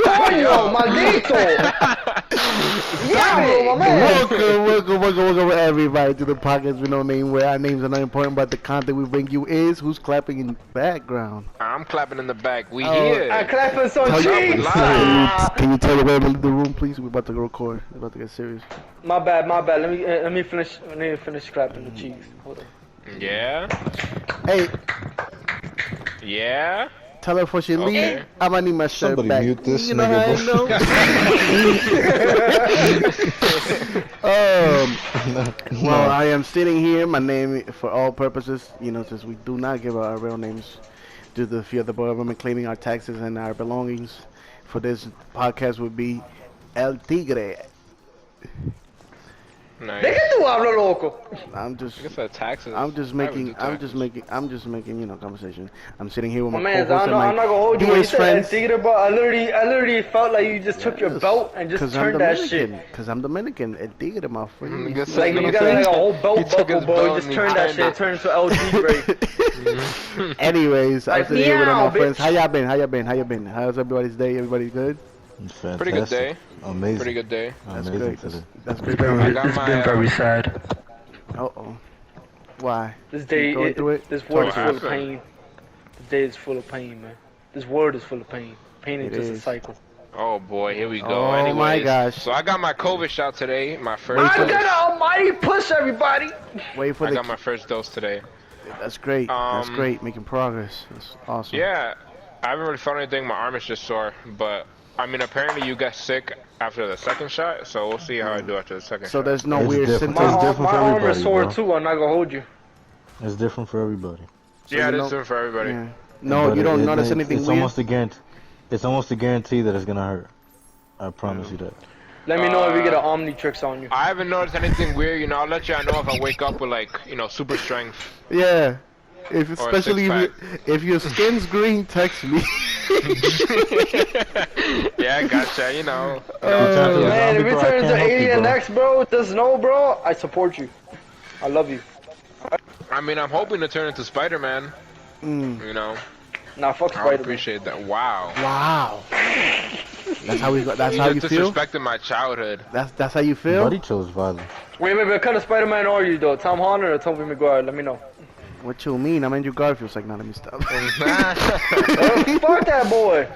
Coño, maldito! Diablo, my man! Welcome everybody to the podcast with no name, where our names are not important, but the content we bring you is. Who's clapping in the background? I'm clapping in the back. We Oh, here. I'm clapping some Tell you- cheeks! Can you tell the way to leave the room, please? We're about to record. We're about to get serious. My bad. Let me finish clapping the cheeks. Hold on. Yeah. Hey, Yeah. tell her before she leave. Okay. I'm gonna need my shirt Somebody back. mute this you know nigga, how I know? Well, I am sitting here. My name, for all purposes, since we do not give our real names due to the fear of the government claiming our taxes and our belongings, for this podcast would be El Tigre. Nice. ¿De qué tú hablas, loco? I'm just taxes. I'm just making conversation. I'm sitting here with My my man, co-host I'm not gonna hold you. When you dearest said El friends. Tigre, bro, I literally felt like you just took your belt and just turned that shit. Because I'm Dominican. El Tigre, my friend. Nigga said- Like you know got what I'm like a saying? whole He belt took buckle, his bro. belt You just and he turned that turned shit, turned into El Tigre. Anyways, I'm Like, sitting here with all meow, my friends. bitch. How y'all been? How's everybody's day? Everybody good? Fantastic. Pretty good day. Amazing. Pretty good day. That's Amazing great. today. That's great. I got my, sad. Uh-oh. Why? This day, You going through it? this world is What full of happened? pain. The day is full of pain, man. This world is full of pain. Pain is It just a is. cycle. Oh boy, here we go. Oh, Anyways, my gosh. So I got my COVID shot today. My first. Wait, I'm dose. gonna almighty push everybody. Wait for I the... got my first dose today. That's great. That's Um, great. Making progress. That's awesome. Yeah, I haven't really felt anything. My arm is just sore, but I mean, apparently you get sick after the second shot, so we'll see how I do after the second So shot. there's no It's weird different. My, It's symptoms. different my for arm is everybody, sore bro. too. I'm not gonna hold you. It's different for everybody. So Yeah, you it know- is different for everybody. Yeah. No, But you don't it- notice it's- anything it's weird? Almost a guarantee. It's almost a guarantee that it's gonna hurt. I promise you that. Let me know if you get an Omnitrix on you. I haven't noticed anything weird. You know, I'll let you know if I wake up with like, super strength. Yeah. If Or a especially if your skin's green, text me. Yeah, I gotcha. You know. Man, if it bro, I turns can't to help you, Alien bro. X, bro, just know, bro, I support you. I love you. I mean, I'm hoping to turn into Spider-Man. You know, Nah, fuck I would Spider-Man. appreciate that. Wow. Wow. That's how we got. That's You how you just feel. disrespected my childhood. That's how you feel. Buddy chose violence. Wait, what kind of Spider-Man are you, though? Tom Holland or Tobey Maguire? Let me know. What you mean? I'm Andrew Garfield. It's like, no, let me stop. Fuck that boy.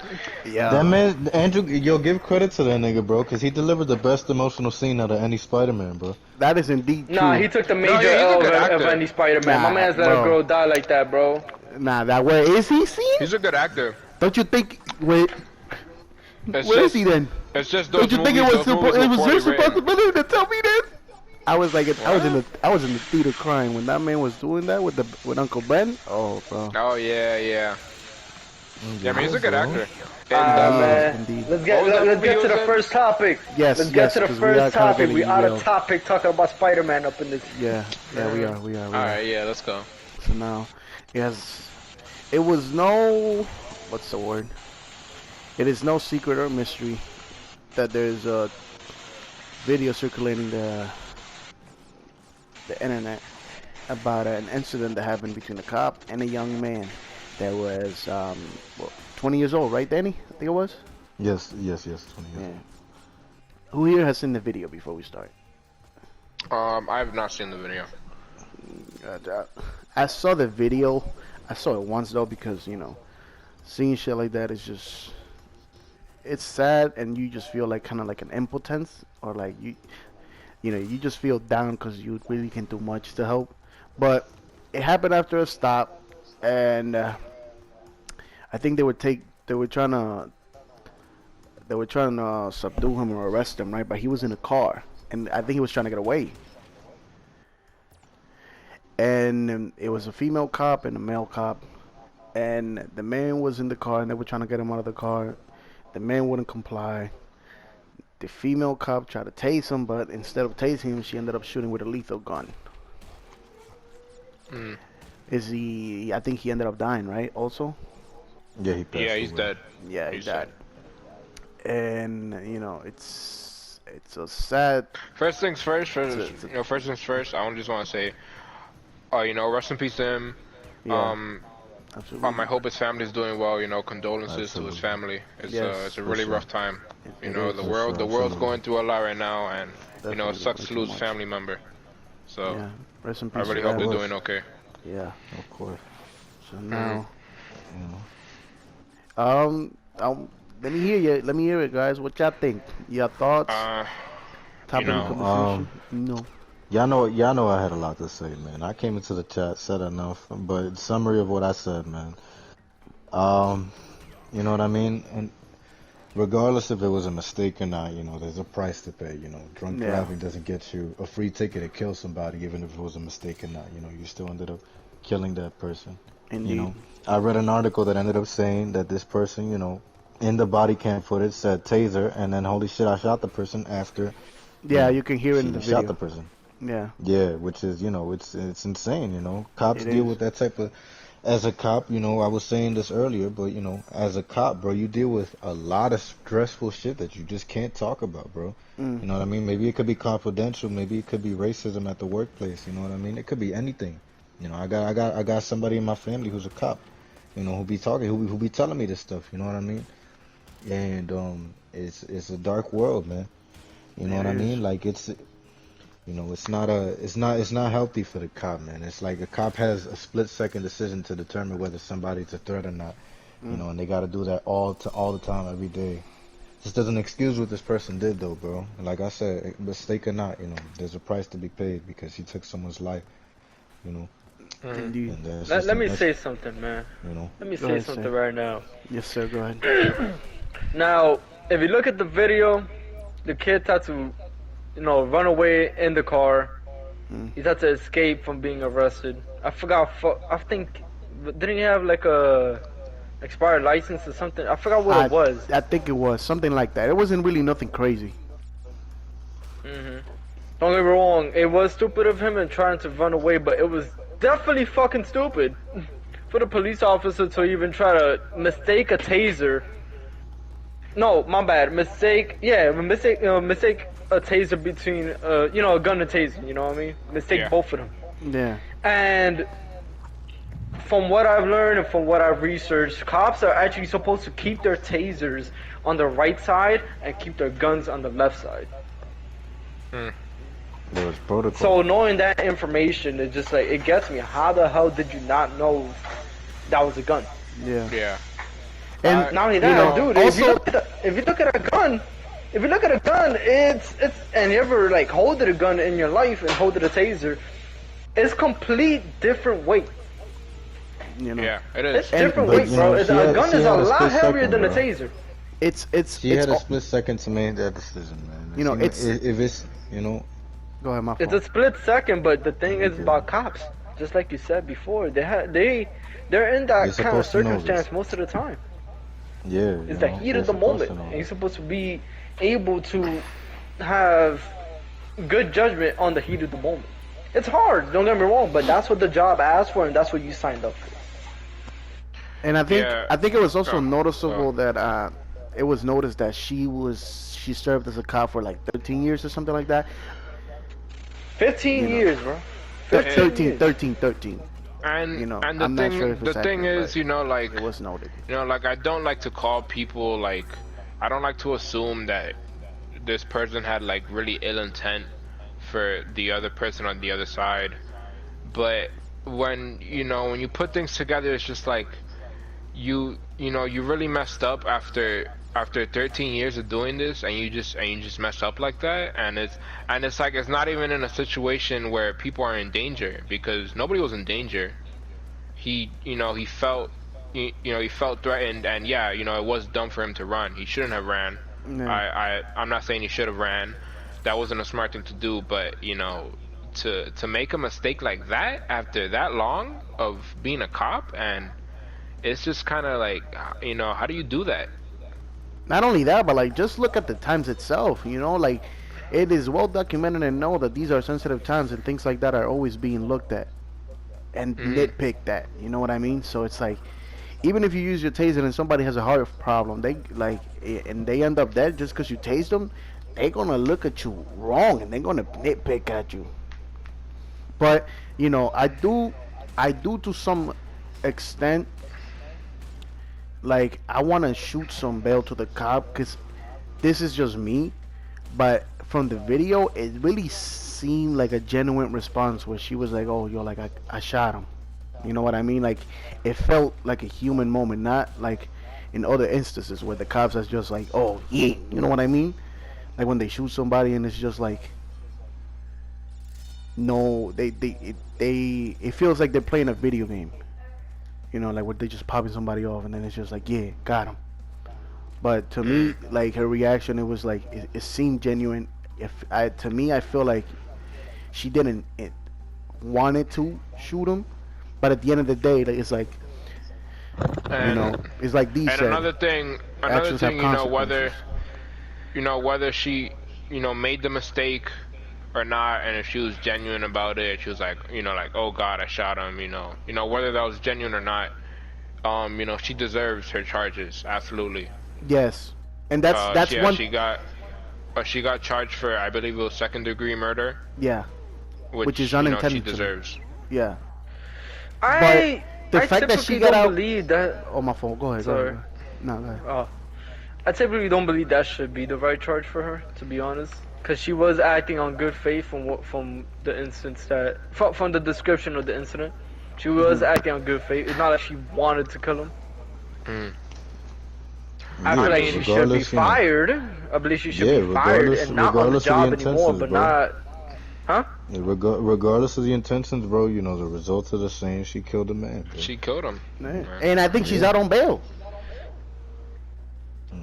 Yeah. That man, Andrew, yo, give credit to that nigga, bro, because he delivered the best emotional scene out of any Spider-Man, bro. That is indeed true. Nah, he took the major yeah, he's a L good of actor. any Spider-Man. My Nah, man's let a bro. girl die like that, bro. Nah, that where is he seen? He's a good actor. Don't you think? Wait, It's where is just, he then? It's just those Don't you think it movies, was those movies it were was your poorly written. responsibility to tell me this? I was like, I was in the theater crying when that man was doing that with Uncle Ben. Oh, bro. Oh yeah, yeah. Yeah, I mean, he's a good bro. actor. And, Man, indeed. let's get What was that let's movie get he to the was in? first topic. Yes, Let's yes, get to the 'cause we are first kinda topic. getting We out of derailed. topic talking about Spider-Man up in this. Yeah, we are. all right, yeah, let's go. So now, it was no, what's the word? It is no secret or mystery that there's a video circulating the internet about an incident that happened between a cop and a young man that was 20 years old, right, Danny? I think it was. Yes, 20 years. Yeah. Who here has seen the video before we start? I have not seen the video. I saw the video. I saw it once though because seeing shit like that is just, it's sad, and you just feel like kind of like an impotence, or like you just feel down because you really can't do much to help. But it happened after a stop, and I think they were trying to subdue him or arrest him, right? But he was in a car, and I think he was trying to get away. And it was a female cop and a male cop, and the man was in the car, and they were trying to get him out of the car. The man wouldn't comply. The female cop tried to tase him, but instead of tasing him, she ended up shooting with a lethal gun. I think he ended up dying, right? Also. Yeah, he passed Yeah, he's away. dead. Yeah, he He's died. And it's a sad. First things first. First It's a- things first. I just want to say, rest in peace to him. Yeah. Absolutely. I hope his family's doing well. You know, condolences to his Absolutely. family. It's Yes, it's a for really sure. rough time. You It know, is. the For world sure, the world's absolutely. going through a lot right now, and you know, it Definitely sucks way to too lose a much. family member. So Yeah. Rest in I peace really to hope that. they're Of doing okay. Yeah. Of course. So Mm. now, You know. let me hear you. Let me hear it, guys. What y'all think? Your thoughts? Uh, you Topic of know, conversation? No. Y'all know I had a lot to say, man. I came into the chat, said enough, but summary of what I said, man. Um, you know what I mean? And regardless if it was a mistake or not, you know, there's a price to pay. You know, drunk Yeah. driving doesn't get you a free ticket to kill somebody, even if it was a mistake or not. You know, you still ended up killing that person. You Indeed. know, I read an article that ended up saying that this person, you know, in the body cam footage said taser, and then holy shit, I shot the person after, you Yeah, know, you can hear it in the she shot the video. person. Yeah. Yeah, which is, you know, it's insane, you know. Cops It deal is. with that type of, as a cop, you know, I was saying this earlier, but you know, as a cop, bro, you deal with a lot of stressful shit that you just can't talk about, bro. Mm. You know what I mean? Maybe it could be confidential, maybe it could be racism at the workplace, you know what I mean? It could be anything. You know, I got somebody in my family who's a cop, you know, who be telling me this stuff, you know what I mean? And it's a dark world, man. You know It what I is. mean? Like you know, it's not healthy for the cop, man. It's like a cop has a split second decision to determine whether somebody's a threat or not. You Mm. know, and they got to do that all the time, every day. This doesn't excuse what this person did, though, bro. And like I said, mistake or not, you know, there's a price to be paid because he took someone's life. You know, mm. Indeed. and that's Let, just let me that's say something, man. you know. Let me Go say ahead, something Sam. right now. Yes, sir. Go ahead. Now, if you look at the video, the kid had to, run away in the car. Mm. He had to escape from being arrested. I forgot. I think didn't he have like a expired license or something? I forgot what it was. I think it was something like that. It wasn't really nothing crazy. Don't get me wrong. It was stupid of him and trying to run away, but it was definitely fucking stupid for the police officer to even try to mistake a taser. No, my bad. Mistake a taser between a gun and taser. You know what I mean? Mistake Yeah. both of them. Yeah. And from what I've learned and from what I've researched, cops are actually supposed to keep their tasers on the right side and keep their guns on the left side. There was protocol. So knowing that information, it just like it gets me. How the hell did you not know that was a gun? Yeah. Yeah. And Not only you that, know, dude. also, If you look at a gun, it's and you ever like holded a gun in your life and holded a taser, it's complete different weight. you know, Yeah, it It's is. different But, weight, you bro. know, A she had- gun she is a had a lot split heavier second, than a bro. taser. it's She had a all- split second to make that decision, man. You know, know, it's- if it's, you know, Go ahead, my It's fault. a split second, but the thing is Okay. about cops, just like you said before, they're in They're that kind of supposed to know this. circumstance most of the time. yeah. It's you the know, heat they're of the supposed to moment, know and you're this. supposed to be able to have good judgment on the heat of the moment. It's hard, don't get me wrong, but that's what the job asks for, and that's what you signed up for. And I think Yeah. it was also Oh, noticeable oh. that it was noticed that she served as a cop for like 13 years or something like that. 15 You know. years, bro. 15 13, years. 13. And You know, and the I'm not thing sure if the it's thing accurate, is, but you know, like it was noted. like I don't like to call people like I don't like to assume that this person had like really ill intent for the other person on the other side. But when when you put things together, it's just like you really messed up after 13 years of doing this, and you just mess up like that, and it's like it's not even in a situation where people are in danger, because nobody was in danger. He felt he felt threatened, and yeah, it was dumb for him to run. He shouldn't have ran. Yeah. I'm not saying he should have ran. That wasn't a smart thing to do, but to make a mistake like that after that long of being a cop, and it's just kind of like, how do you do that? Not only that, but like just look at the times itself. Like it is well documented and know that these are sensitive times and things like that are always being looked at and nitpicked at. You know what I mean? So it's like, even if you use your taser and somebody has a heart problem, and they end up dead just because you tased them, they're gonna look at you wrong and they're gonna nitpick at you. But I do to some extent, like I want to shoot some bail to the cop because this is just me, but from the video, it really seemed like a genuine response where she was like, "Oh, yo, like I shot him." You know what I mean? Like it felt like a human moment, not like in other instances where the cops are just like, "Oh, yeah," you know what I mean? Like when they shoot somebody and it's just like, no, it feels like they're playing a video game. You know, like where they just popping somebody off and then it's just like, yeah, got him. But to me, like her reaction, it was like it seemed genuine. To me, I feel like she didn't wanted to shoot him, but at the end of the day, like, it's like, And, you know, it's like these. and another thing, actions have you know, whether consequences. whether she, made the mistake or not, and if she was genuine about it, she was like, like, oh God, I shot him, whether that was genuine or not, she deserves her charges, absolutely. Yes, and that's yeah, one. she got charged for, I believe it was second-degree murder, Yeah, which is she unintentional. deserves. Yeah, I the I fact that typically she got don't out. believe that. Oh, my phone. Go ahead. Sorry. Go ahead. No, go ahead. Oh, I typically don't believe that should be the right charge for her, to be honest, because she was acting on good faith from the instance from the description of the incident. She was acting on good faith. It's not like she wanted to kill him. I feel like she should be fired. I believe she should be fired and not on the job anymore, but not. Huh? Yeah, regardless of the intentions, bro, the results are the same. She killed a man. Bro. She killed him. Yeah. And I think she's out on bail.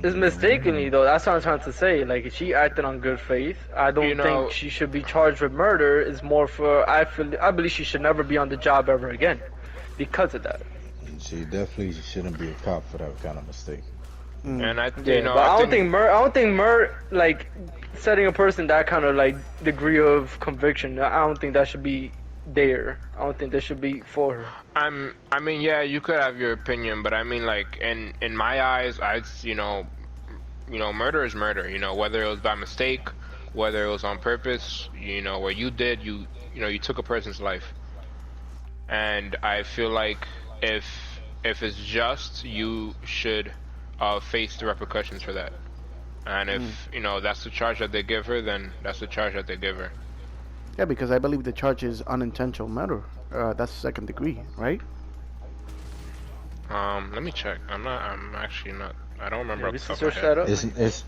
It's mistakenly though. That's what I'm trying to say. Like she acted on good faith. I don't think she should be charged with murder. It's more for I believe she should never be on the job ever again, because of that. She definitely shouldn't be a cop for that kind of mistake. And I But I don't think like setting a person that kind of like degree of conviction. I don't think that should be there. I don't think that should be for her. I mean, yeah, you could have your opinion, but I mean, like, in my eyes, murder is murder. Whether it was by mistake, whether it was on purpose. What you did, you took a person's life, and I feel like if it's just, you should face the repercussions for that. And if that's the charge that they give her, then that's the charge that they give her. Yeah, because I believe the charge is unintentional murder. That's second degree, right? Let me check. I'm actually not. I don't remember. We can search that up. It's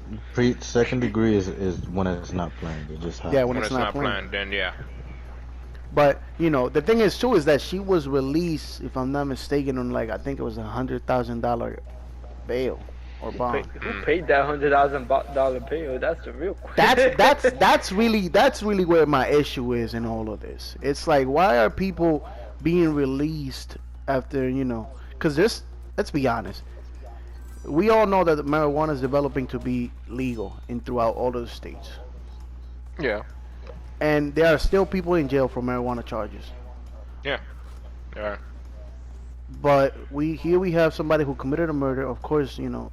second degree is when it's not planned. It just happens. Yeah, When it's not planned, then yeah. But the thing is too is that she was released, if I'm not mistaken, on like I think it was $100,000 bail or bond. Who paid that $100,000 bail? That's the real question. That's really where my issue is in all of this. It's like, why are people being released after Because let's be honest, we all know that marijuana is developing to be legal throughout all of the states. Yeah. And there are still people in jail for marijuana charges. Yeah. Yeah. But we have somebody who committed a murder. Of course, the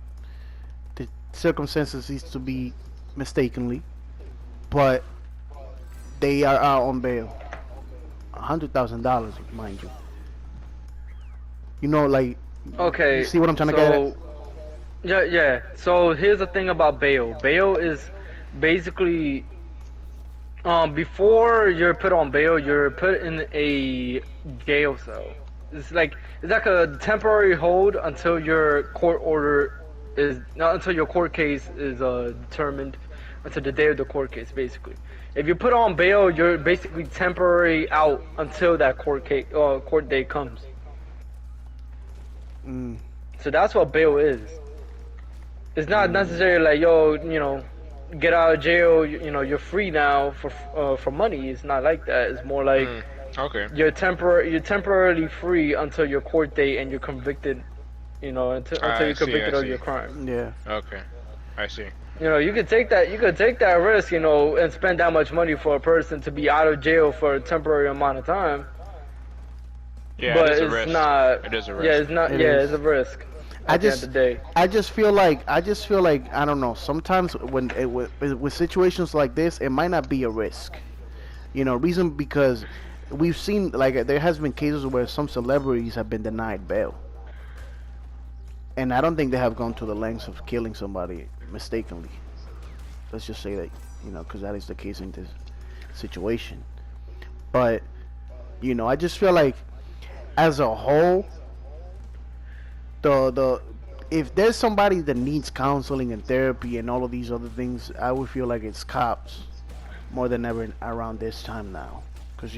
circumstances needs to be mistakenly, but they are out on bail. $100,000, mind you. Like. Okay. You see what I'm trying to get at? Yeah. So here's the thing about bail. Bail is basically before you're put on bail, you're put in a jail cell. It's like a temporary hold until your court order is until your court case is determined, until the day of the court case. Basically, if you put on bail, you're basically temporary out until that court date comes. So that's what bail is. It's not necessarily like get out of jail. You're free now for money. It's not like that. It's more like okay. You're temporarily free until your court date and you're convicted. Until you're convicted of your crime. Yeah. Okay, I see. You could take that risk. And spend that much money for a person to be out of jail for a temporary amount of time. Yeah, but it is a it's risk. not. It is a risk. Yeah, it's not. It's a risk. I At the end of the day. just feel like I don't know. Sometimes with situations like this, it might not be a risk. Reason because we've seen like there has been cases where some celebrities have been denied bail, and I don't think they have gone to the lengths of killing somebody mistakenly. Let's just say that, because that is the case in this situation. But I just feel like, as a whole, the if there's somebody that needs counseling and therapy and all of these other things, I would feel like it's cops more than ever around this time now. Because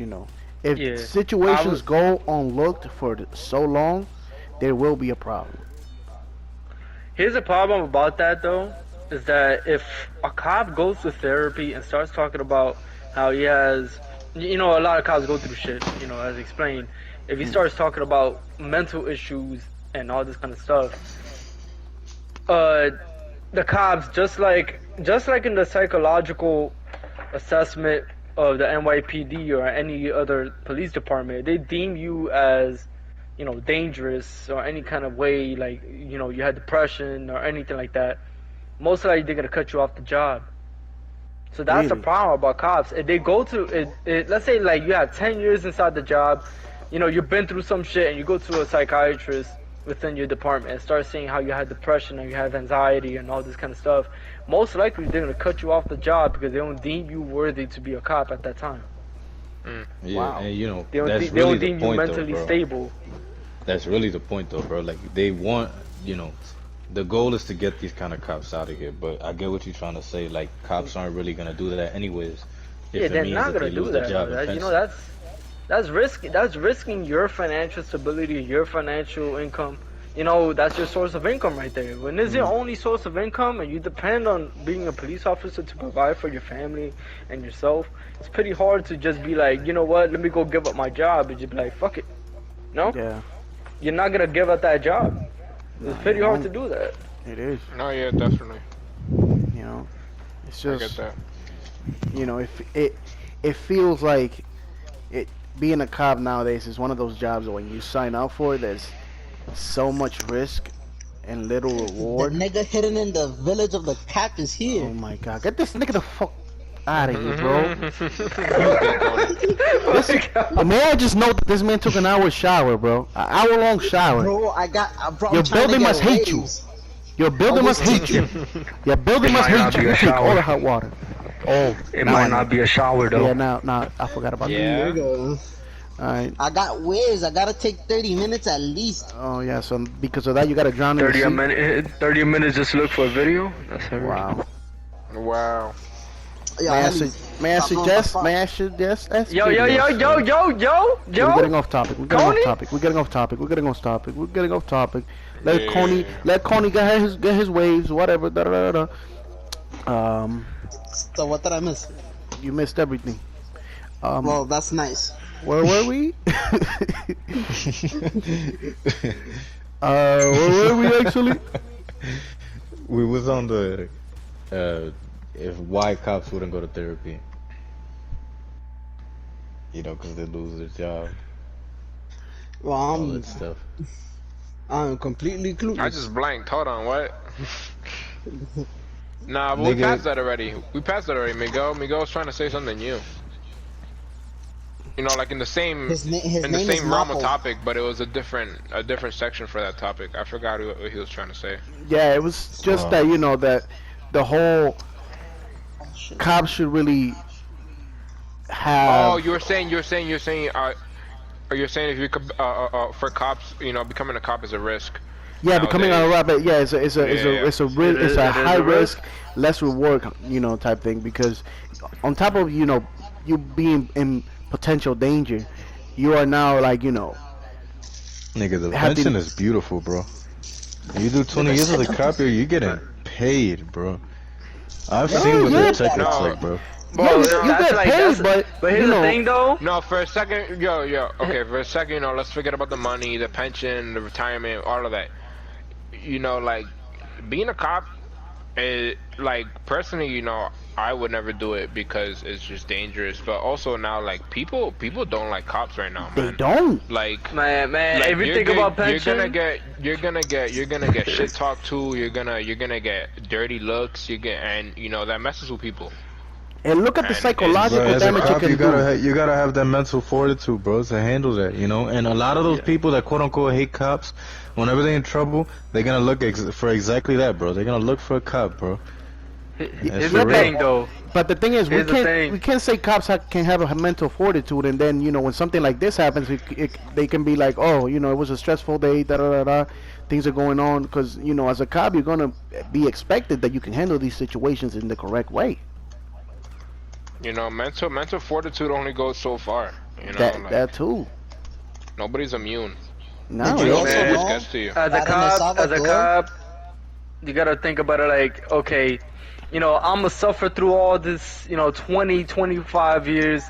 if Yeah. situations go unlooked for so long, there will be a problem. Here's the problem about that though, is that if a cop goes to therapy and starts talking about how he has, a lot of cops go through shit, as explained. If he starts talking about mental issues and all this kind of stuff, the cops, just like in the psychological assessment of the NYPD or any other police department, they deem you as, dangerous or any kind of way, like, you had depression or anything like that. Most likely they're gonna cut you off the job. So that's the Really? problem about cops. If they go to it, let's say like you have 10 years inside the job, you've been through some shit, and you go to a psychiatrist within your department and start saying how you had depression and you have anxiety and all this kind of stuff. Most likely they're gonna cut you off the job because they don't deem you worthy to be a cop at that time. Yeah, Wow. and They don't, that's they don't really the deem you point, though, mentally bro. stable. That's really the point, though, bro. Like, they want, the goal is to get these kind of cops out of here. But I get what you're trying to say. Like, cops aren't really gonna do that anyways. If Yeah, it they're means not that gonna they do lose their that. job That, in you fencing. know, that's risking your financial stability, your financial income. That's your source of income right there. When it's your only source of income and you depend on being a police officer to provide for your family and yourself, it's pretty hard to just be like, you know what, let me go give up my job and just be like, fuck it. No, Yeah, you're not gonna give up that job. It's pretty you hard to won't. do that. it is. No, yeah, definitely. It's I get just that. if it feels like it being a cop nowadays is one of those jobs that when you sign up for it, there's so much risk and little The reward. nigga hidden in the village of the cap is Oh here. my god, get this nigga the fuck out of here, bro. May I just note that this man took an hour shower, bro? An hour long shower. Bro, bro, Your I'm trying to building get must hate you. waves. Your building must hate you. Your building must might hate not you. be a You take all shower. the hot water. Oh, It now might I know. not be a shower though. Yeah, now I forgot about Yeah. There you go. that. All right. I got waves. I gotta take 30 minutes at least. Oh yeah. So because of that, you gotta drown in the 30 sea. a minute. 30 minutes just to look for a video. That's everything. Wow. Wow. Yo, May I, Ellie, may I stop blowing suggest? my May I suggest? That's Yo, yo, yo, videos. yo, yo, yo, We're getting yo. off topic. We're getting Coney? off topic. We're getting off topic. We're getting off topic. We're getting off topic. Let Yeah. Coney get his waves. Whatever. Da, da, da, da. So what did I miss? You missed everything. Well, that's nice. Where were we? Where were we actually? We was on the if why cops wouldn't go to therapy. Because they lose their job, Well, all that stuff. I'm completely clueless. I just blanked. Hold on, what? Nah, but we Nigga. passed that already. We passed that already, Miguel. Miguel was trying to say something new. Like in the same His realm name is of Mapo. topic, but it was a different section for that topic. I forgot what he was trying to say. Yeah, it was just that that the whole cops should really have. Oh, you're saying, are you saying if you could, for cops, becoming a cop is a risk? Yeah, becoming a nowadays. rabbit. Yeah, it's a Yeah. it's a It is high a risk, risk. less reward, type thing. Because on top of you being in potential danger, you are now like Nigga, the Have pension the- is beautiful, bro. You do 20 years as a cop, you're getting paid, bro. I've seen what yeah. their check looks No. like, bro. Well, you that's get like, paid, that's, but here's you know, the thing though. No, for a second, okay, for a second, let's forget about the money, the pension, the retirement, all of that. Like, being a cop, like, personally, I would never do it because it's just dangerous. But also now, like, people don't like cops right now, they man. don't. Like, Man, like, if you you're think gonna- about pension, you're gonna get shit talked to. You're gonna get dirty looks. And that messes with people. And look at the And psychological Bro, as a damage it cop, can you do. you gotta have that mental fortitude, bro, to handle that, you know. And a lot of those people that quote unquote hate cops, whenever they're in trouble, they're gonna look for exactly that, bro. They're gonna look for a cop, bro. Here's for the real. thing, though. But the thing is, Here's the thing. we can't say cops can have a mental fortitude, and then when something like this happens, they can be like, oh, it was a stressful day, da da da da, things are going on, because as a cop, you're gonna be expected that you can handle these situations in the correct way. Mental fortitude only goes so far. That too. Nobody's immune. No, Did you Yo, also man. It know gets to you. As a that in El Salvador- cop, you gotta think about it like, okay, I'm gonna suffer through all this, 20, 25 years.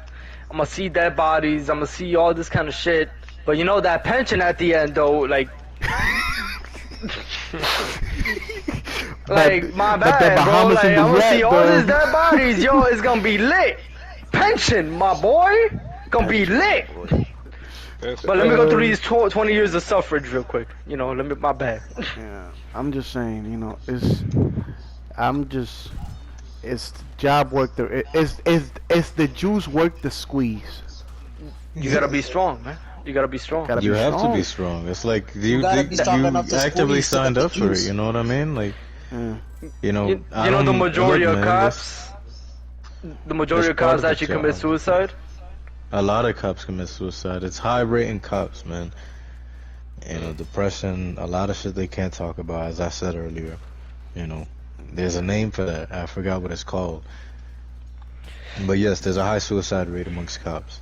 I'm gonna see dead bodies. I'm gonna see all this kind of shit. But that pension at the end, though, like, like my but the bad, bro. Bahamas Like, in the I'm gonna see red, all bro. these dead bodies, yo. It's gonna be lit. Pension, my boy, gonna be lit. But let me go through these 20 years of suffrage real quick. My bad. Yeah, I'm just saying, it's job work. It's the juice work the squeeze. You gotta be strong, man. You gotta be strong. Gotta You be have strong. to be strong. It's like you gotta be strong enough to actively squeeze to signed get up the for it. juice. You know what I mean? Like, Yeah. You know I the don't- majority look, of man, cops. The majority that's of part cops of the actually commit job. suicide. A lot of cops commit suicide. It's high rating cops, man. Depression, a lot of shit they can't talk about, as I said earlier. There's a name for that. I forgot what it's called. But yes, there's a high suicide rate amongst cops,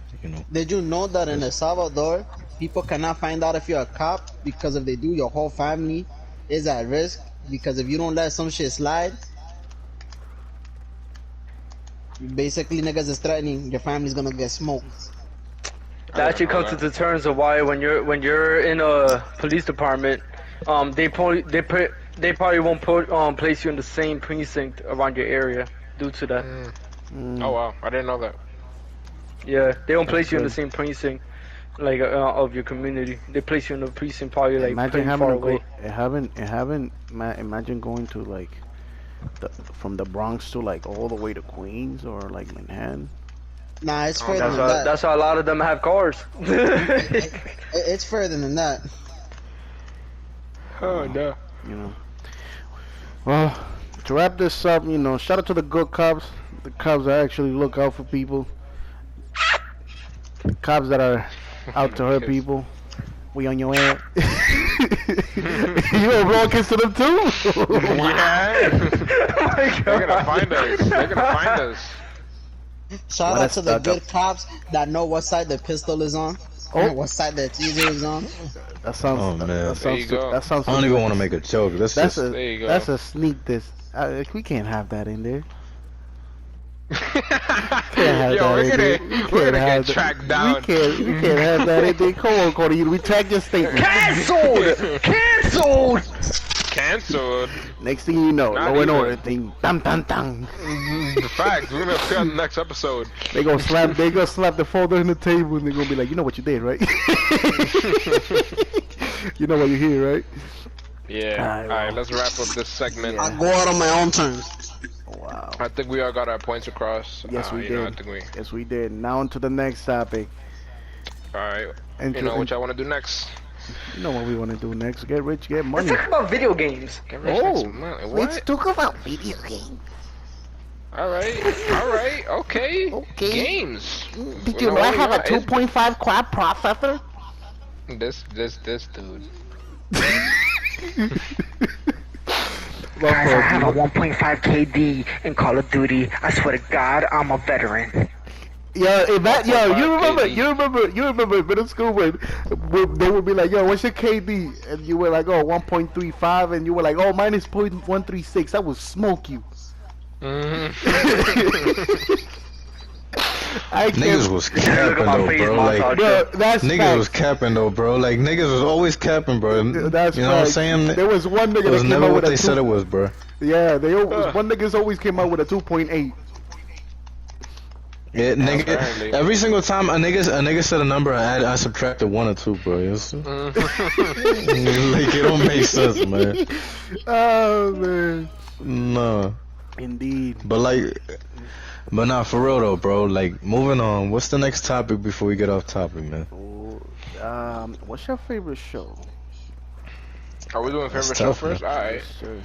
Did you know that in El Salvador, people cannot find out if you're a cop because if they do, your whole family is at risk. Because if you don't let some shit slide, basically niggas is threatening your family's gonna get smoked. That actually comes to the terms of why when you're in a police department, they probably won't place you in the same precinct around your area due to that. Oh wow, I didn't know that. Yeah, they don't place you in the same precinct like of your community. They place you in a precinct probably like Imagine pretty having far to go. away. Imagine going to like from the Bronx to like all the way to Queens or like Manhattan. Nah, it's further than That's that. why a lot of them have cars. It's further than that. Oh no. Well, to wrap this up, shout out to the good cops, the cops that actually look out for people, the cops that are out to hurt people. We on your ass. You gonna blow a kiss to them too? Yeah. Oh They're gonna find us. They're gonna find us. Shout What out a to the stuck good up. cops that know what side the pistol is on, Oh. what side the teaser is on. That sounds. Oh, man. That There sounds. you go. That sounds. I don't even want to make a joke. That's That's just, a. There you go. That's a sneak. We can't have that in there. Can't have Yo, that we're in there. gonna We we're can't gonna have get that- tracked down. We can't have that in there. Come on, Cody. You retract your statement. Cancelled! Cancelled! Cancelled. Next thing you know, Not Law and even. Order thing. Dum dum dum. The fact we're gonna appear on the next episode. They gonna slap the folder in the table and they're gonna be like, you know what you did, right? You know what you hear, right? Yeah. Alright, Alright, let's wrap up this segment. I go out on my own terms. Wow. I think we all got our points across. Yes, we I did. think we. Yes, we did. Now on to the next topic. Alright. And You know what y'all want to do next? you know what we want to do next? Get rich, get Let's money. talk about video games. Get rich, make Oh, some money. let's What? talk about video games. Alright, okay. Okay. Games. Did you know I have a 2.5 quad processor? This dude. I have a 1.5 KD in Call of Duty. I swear to God, I'm a veteran. Yo, you 1.5 remember, KD. you remember in middle school when they would be like, yo, what's your KD? And you were like, oh, 1.35, and you were like, oh, mine is 0.136. That would smoke you. I niggas can't. was Look capping at my though, face, bro. montage. Like, Bro, that's niggas facts. was capping though, bro. Like, niggas was always capping, bro. That's you know what I'm facts. saying? There was one nigga It was that came never out what with they a said it was, bro. Yeah, one niggas always came out with a 2.8. Yeah, nigga. Apparently. Every single time a nigga said a number, I subtracted 1 or 2, bro. Like, it don't make sense, man. Oh man. No. Indeed. But like, But not for real though, bro. Like, moving on. What's the next topic before we get off topic, man? What's your favorite show? Are we doing That's favorite show tough, first? man. Alright. Yes, sir.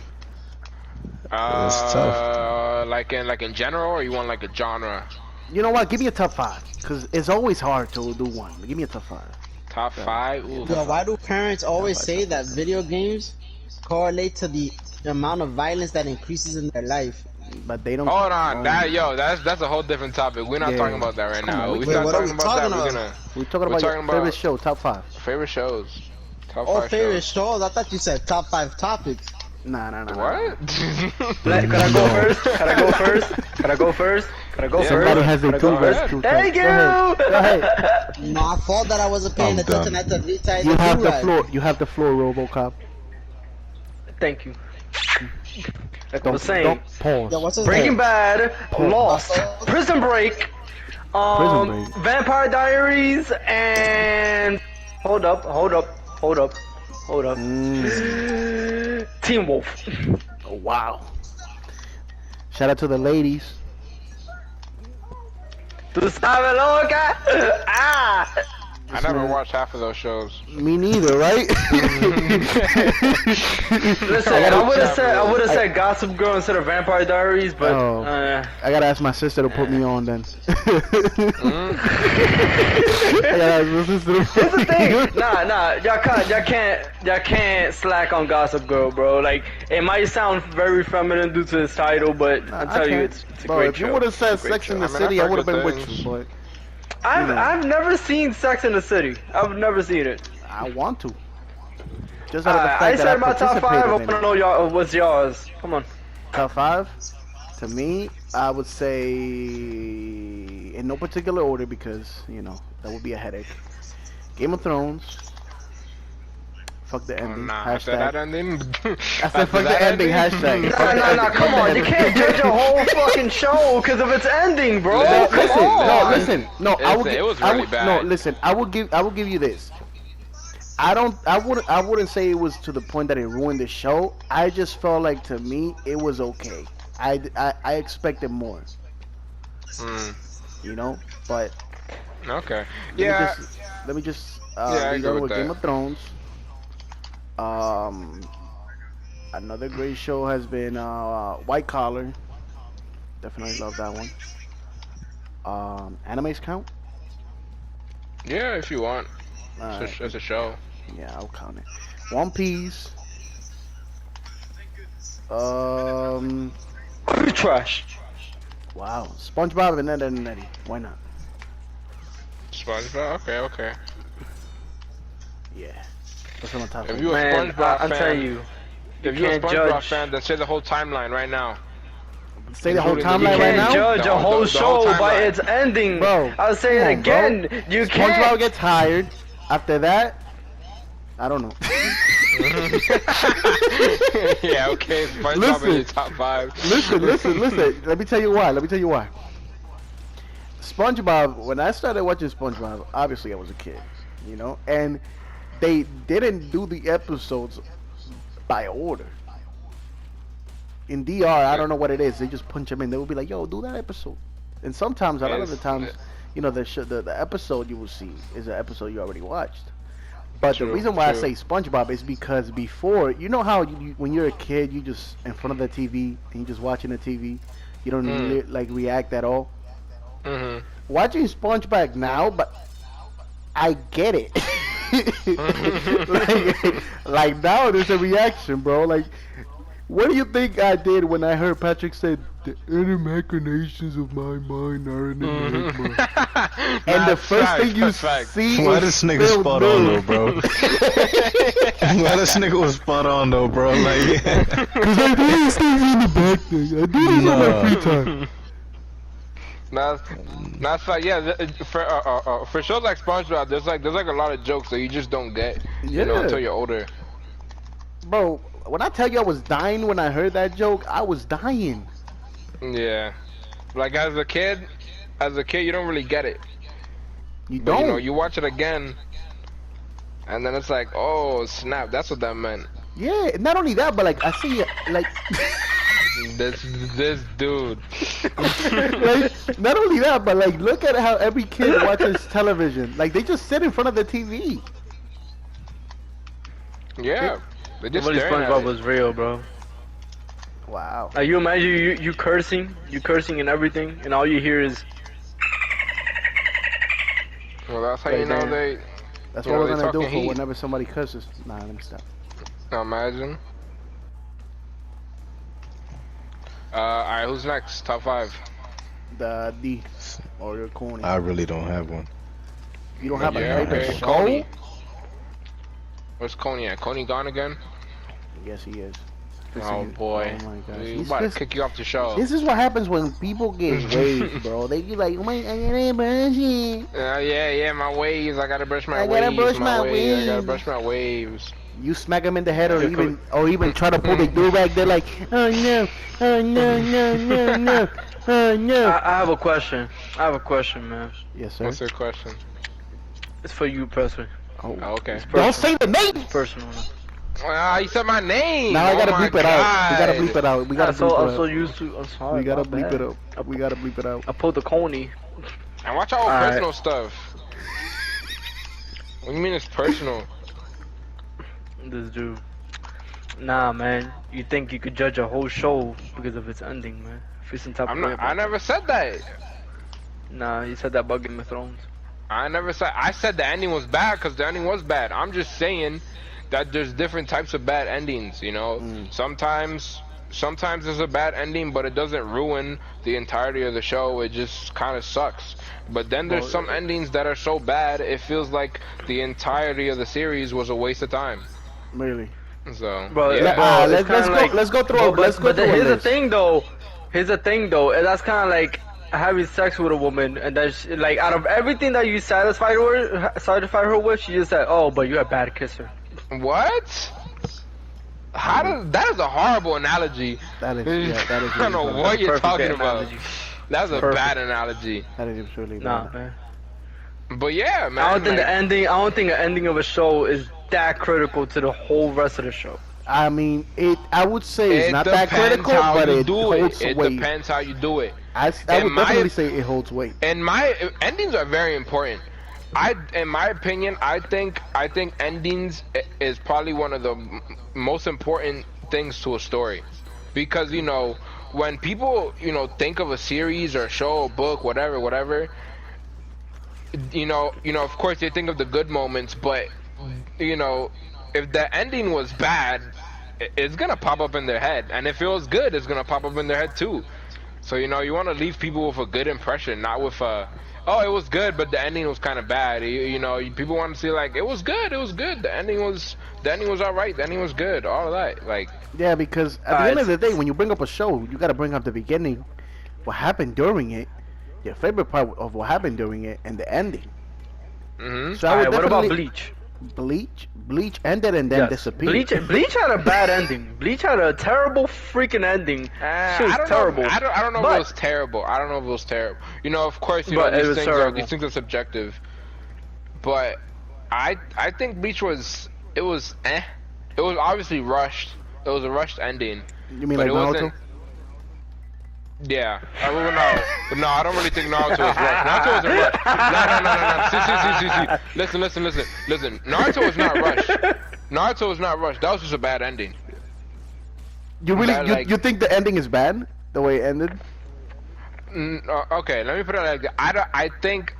That's tough. Like in general, or you want like a genre? You know what? Give me a top 5, cause it's always hard to do one. Give me a top 5. Top 5? Ooh. Yo, why do parents always say that video games correlate to the amount of violence that increases in their life? But they don't. Hold on, that's a whole different topic. We're not Yeah. talking about that right Come now. on, We wait, start what are talking we about that. talking We're about? gonna We're talking We're about talking your about- favorite show, top 5. favorite shows. Top Oh, 5 favorite shows. shows? I thought you said top 5 topics. Nah. What? Could I go first? Could I go first? Could I go first? Could I go Yeah. first? Somebody has Could a I go toothbrush first? too. Thank you. Go ahead. My fault that I wasn't paying I'm attention done. at the retard. You have the floor. You have the floor, RoboCop. Thank you. Like I was saying, Don't pause. Yo, what's his Breaking name? Bad, Lost, Prison Break, Prison Break. Vampire Diaries, and hold up. Teen Wolf. Oh, wow. Shout out to the ladies. Tú sabes loca. Ah. I never watched half of those shows. Me neither, right? Listen, I would have said Gossip Girl instead of Vampire Diaries, but Oh. I gotta ask my sister to put me on then. I gotta ask my sister to put here's the me thing. on. Nah, y'all can't slack on Gossip Girl, bro. Like, it might sound very feminine due to its title, but I tell you, it's a Bro, great if show. you would have said It's a great Sex show. in the I mean, City, I've I would have heard been good with you, things. but I've never seen Sex in the City. I've never seen it. I want to. Just out of the fact I that said my top 5. I participated want in to it. know y'all. What's yours? Come on. Top 5? To me, I would say in no particular order because, you know, that would be a headache. Game of Thrones. Fuck the ending. Nah, after that Hashtag. ending. I said fuck the ending. Hashtag. Nah, come on. You can't judge a whole fucking show because of its ending, bro. No, Come listen, on. no, listen, no. I would. It was I really would, bad. No, listen. I will give you this. I wouldn't say it was to the point that it ruined the show. I just felt like to me it was okay. I expected more. You know, but Okay. let me Yeah. Let me just Yeah, I lead agree on with with Game that. of Thrones. Another great show has been White Collar. Definitely love that one. Animes count? Yeah, if you want. It's a show. Yeah, I'll count it. One Piece. Trash. Wow. SpongeBob and Ed and Eddie. Why not? SpongeBob. Okay. Yeah. That's on the top. If you a Man, SpongeBob I'm fan, telling you. if you're a can't SpongeBob judge. fan, then say the whole timeline right now. Say the whole including the timeline You right can't now. judge The a whole- whole the show whole by timeline. its ending. Bro, I'll say come it on, bro. again. You SpongeBob can't. gets hired. After that, I don't know. Yeah, okay. SpongeBob Listen. in your top 5. Listen. Let me tell you why. SpongeBob, when I started watching SpongeBob, obviously I was a kid, you know, and they didn't do the episodes by order. In DR, I don't know what it is. They just punch them in. They would be like, "Yo, do that episode." And sometimes, a lot of the times, you know, the episode you will see is an episode you already watched. But the True, reason why true. I say SpongeBob is because before, you know how when you're a kid, you just in front of the TV and you just watching the TV, you don't really, like react at all. Mm-hmm. Watching SpongeBob now, but I get it. like now there's a reaction, bro. Like, what do you think I did when I heard Patrick say the inner machinations of my mind are an enigma? And the first thing you see Why is this nigga spilled spot on though, milk. bro? Why this nigga was spot on though, bro? Like, Cause I do these things in the back thing. I do this on my free time. Nah, it's like, yeah, for shows like SpongeBob, there's like a lot of jokes that you just don't get, you know, Yeah. until you're older. Bro, when I tell you I was dying when I heard that joke, I was dying. Yeah, like as a kid, you don't really get it. You But, don't. you know, you watch it again, and then it's like, oh snap, that's what that meant. Yeah, not only that, but like I see it, like This dude. Like, not only that, but like, look at how every kid watches television. Like, they just sit in front of the TV. Yeah. They just Really, staring at SpongeBob it. was real, bro. Wow. Like, you imagine you cursing and everything, and all you hear is. Well, that's how you know they. That's You what know, we're they gonna do talking for heat. whenever somebody curses. Nah, let me stop. Imagine. Alright, who's next? Top 5. The D or your Coney. I really don't have one. You don't have Yeah, a favorite okay. show? Coney. Where's Coney at? Coney gone again? Yes, he is. Oh boy. Oh my gosh. He's He's about to just- kick you off the show. This is what happens when people get waves, bro. They be like, oh my, I gotta brush it. Yeah, my waves. I gotta brush my I waves. gotta brush my waves. I gotta waves. brush my waves. You smack them in the head, or Yeah, even try to pull the do-rag. They're like, oh no, oh no, no, no, no, oh no. I have a question. Man. Yes, sir. What's your question? It's for you, personally. Oh. Oh, okay. Don't say the name. It's personal. You said my name. Now I gotta Oh my bleep it out. We gotta God. bleep it out. We gotta I'm so bleep it used to. I'm out. sorry. We gotta my bleep bad. it out. We gotta bleep it out. I pulled the Coney. And watch out with Alright. personal stuff. What do you mean it's personal? This dude. Nah, man. You think you could judge a whole show because of its ending, man? If it's some type I'm of way not. about I never said that. it. Nah, you said that about Game of Thrones. I never said. I said the ending was bad because the ending was bad. I'm just saying that there's different types of bad endings. You know, sometimes there's a bad ending, but it doesn't ruin the entirety of the show. It just kind of sucks. But then there's some endings that are so bad it feels like the entirety of the series was a waste of time. Really. So Bro, yeah. bro, it's let's kinda go. like- Let's go through. Let's go But through. here's the this. thing, though. And that's kind of like having sex with a woman, and that's like out of everything that you satisfied her with, she just said, "Oh, but you're a bad kisser." What? How does that is a horrible analogy. That is. Yeah, that is. I don't know really what you're Perfect talking about. analogy. That's a Perfect. bad analogy. That is really. Nah, bad. man. But yeah, man. I don't think like, the ending. I don't think the ending of a show is that critical to the whole rest of the show. I mean, I would say it's it not that depends critical, how but you it do holds it. It weight. depends how you do it. I In would my- definitely say it holds weight. And my endings are very important. In my opinion, I think endings is probably one of the most important things to a story, because you know when people think of a series or a show, a book, whatever, you know of course they think of the good moments, but if the ending was bad, it's gonna pop up in their head, and if it was good, it's gonna pop up in their head too. So you want to leave people with a good impression, not with oh, it was good, but the ending was kind of bad. People want to see like it was good. The ending was all right. The ending was good. All of that, like Yeah, because at the end of the day, when you bring up a show, you gotta bring up the beginning, what happened during it, your favorite part of what happened during it, and the ending. So I would Alright, what about definitely Bleach ended and then Yes. disappeared. Bleach had a bad ending. Bleach had a terrible freaking ending. Shit was I don't terrible. know. I don't know if But- it was terrible. I don't know if it was terrible. Of course, But it was terrible. these things are subjective. But I think Bleach was eh. It was obviously rushed. It was a rushed ending. You mean but like it Naruto? wasn't. Yeah, no, I don't really think Naruto was rushed. Naruto wasn't rushed. No. Listen. Naruto was not rushed. Naruto was not rushed. That was just a bad ending. You really That, you, like- you think the ending is bad? The way it ended? Okay, let me put it like that. I think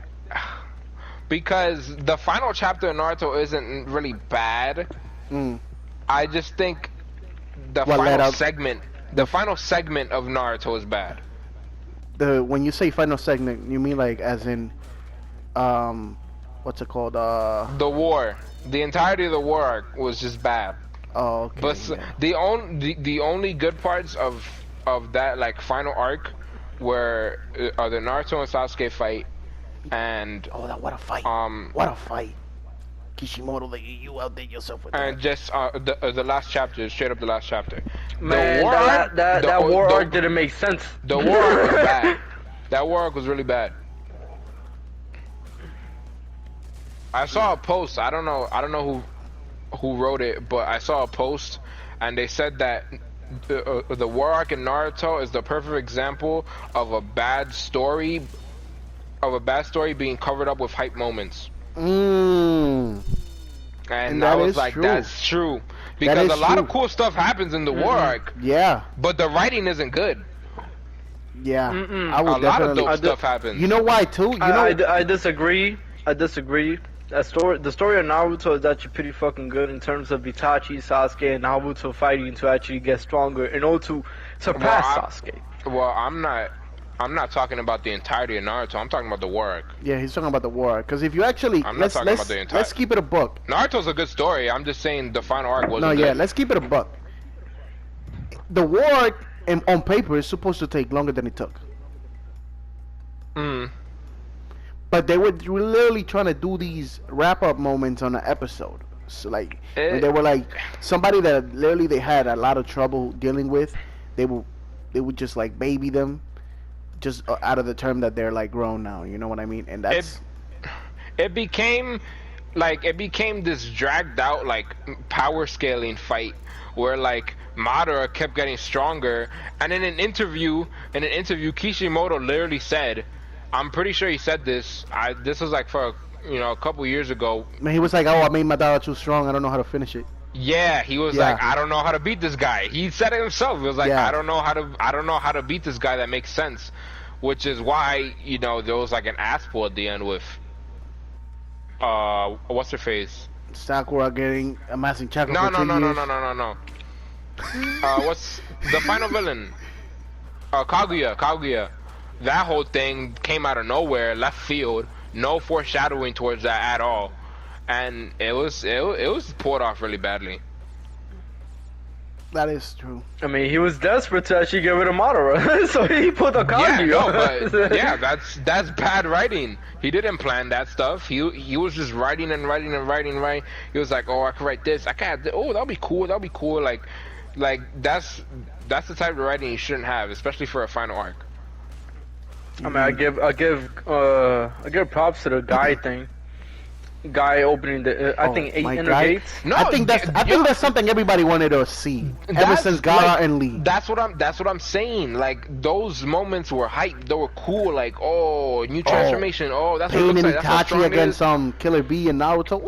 because the final chapter of Naruto isn't really bad. Mm. I just think the What led final up- segment of Naruto is bad. When you say final segment, you mean like as in, what's it called? The war, the entirety of the war arc was just bad. Oh, okay. But yeah. the only good parts of that like final arc were the Naruto and Sasuke fight, and Oh, what a fight! um What a fight! Kishimoto, like you outdid yourself with that. and just the last chapter, straight up the last chapter. Man, war arc- that the- war the- arc didn't make sense. The war arc was bad. That war arc was really bad. I saw a post. I don't know who wrote it, but I saw a post, and they said that the war arc in Naruto is the perfect example of a bad story being covered up with hype moments. Mm. And that I was is like, true. that's true. Because is a lot of true. cool stuff happens in the war arc, Yeah, but the writing isn't good. yeah. Mm-mm. I A would lot of definitely. dope stuff happens. You know why too? You know. I disagree. I disagree. The story of Naruto is actually pretty fucking good in terms of Itachi, Sasuke, and Naruto fighting to actually get stronger in order to surpass Sasuke. Well, I'm not talking about the entirety of Naruto. I'm talking about the war arc. Yeah, he's talking about the war. Because if you actually, I'm not talking about the entire- let's keep it a buck. Naruto's a good story. I'm just saying the final arc wasn't No, yeah, good. let's keep it a buck. The war arc on paper is supposed to take longer than it took. Mm. But they were literally trying to do these wrap up moments on an episode. So like when they were like somebody that literally they had a lot of trouble dealing with, they would just like baby them, just out of the term that they're like grown now. You know what I mean? And that's It became this dragged out like power scaling fight where like Madara kept getting stronger, and in an interview Kishimoto literally said, I'm pretty sure he said this. This was like for a couple years ago. Man, he was like, "Oh, I made Madara too strong. I don't know how to finish it." Yeah, he was Yeah. like, I don't know how to beat this guy. He said it himself. He was like, Yeah. I don't know how to beat this guy that makes sense, which is why there was like an ass pull at the end with what's her face? Sakura amassing chakra No, for 2 years. no. What's the final villain? Kaguya. That whole thing came out of nowhere, left field, no foreshadowing towards that at all, and it was pulled off really badly. That is true. I mean, he was desperate to actually get rid of Madara, so he put the Yeah, Kaguya. no, but yeah, that's bad writing. He didn't plan that stuff. He was just writing. He was like, oh, I could write this. I can't. Oh, that'll be cool. Like that's the type of writing you shouldn't have, especially for a final arc. I mean, I give props to the guy thing. Guy opening the I think 8 my inner guy. gates. No, I think that's something everybody wanted to see ever That's, since Gaara like, and Lee. That's what I'm saying. Like those moments were hype. They were cool. Like, oh, new transformation. Oh, that's what it Pain looks and like. That's how strong Itachi it against is. Killer B and Naruto.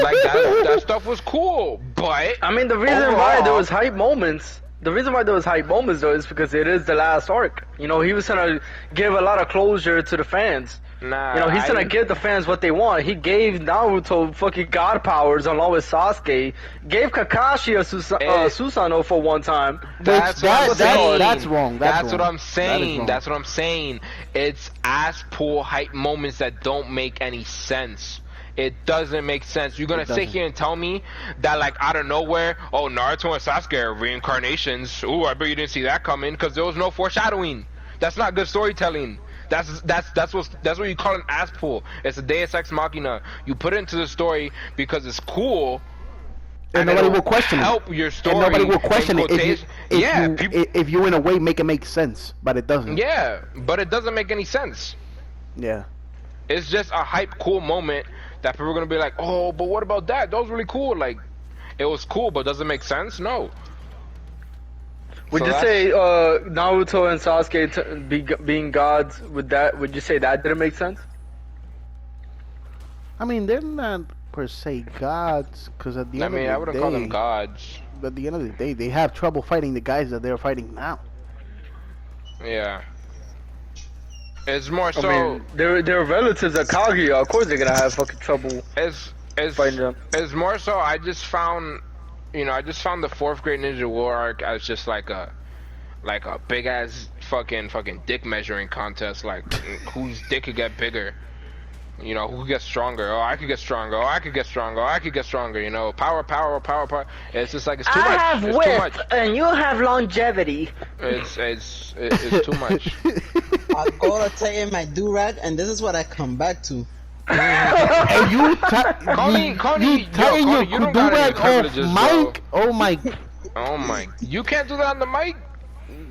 Like that stuff was cool. But I mean, the reason why there overall- was hype moments. The reason why there was hype moments though is because it is the last arc. He was gonna give a lot of closure to the fans. Nah, He's gonna give the fans what they want. He gave Naruto fucking god powers along with Sasuke. Gave Kakashi a Susanoo for one time. That's what I'm saying. That's wrong. That's wrong. what I'm That is saying. wrong. That's what I'm saying. It's ass pull hype moments that don't make any sense. It doesn't make sense. You're gonna It sit doesn't. here and tell me that like out of nowhere, oh, Naruto and Sasuke are reincarnations. Ooh, I bet you didn't see that coming because there was no foreshadowing. That's not good storytelling. That's what you call an ass pull. It's a Deus Ex Machina. You put it into the story because it's cool. And nobody it'll will question help it. your story. And nobody will question in it if quotation. you, Yeah, people- if you in a way make it make sense, but it doesn't. Yeah, but it doesn't make any sense. Yeah. It's just a hype cool moment that people are gonna be like, oh, but what about that? That was really cool. Like, it was cool, but does it make sense? No. Would So you that's- say Naruto and Sasuke being gods? Would you say that didn't make sense? I mean, they're not per se gods, because at the I end mean, I of the wouldn't day, call them gods. at the end of the day, they have trouble fighting the guys that they're fighting now. Yeah. It's more I so. mean, they're relatives of Kaguya. Of course, they're gonna have fucking trouble fighting them. It's more so. I just found the fourth grade Ninja War arc as just like a big ass fucking dick measuring contest. Like whose dick could get bigger. Who could get stronger? Oh, I could get stronger. Oh, I could get stronger. Oh, I could get stronger. Power. It's just like it's too much. It's too much. and you have longevity. It's too much. I gotta take my do-rag, and this is what I come back to. And you Connie, you yo, tying Connie, your you don't got any do-rag off privileges, mic? Oh my, Oh my! You can't do that on the mic.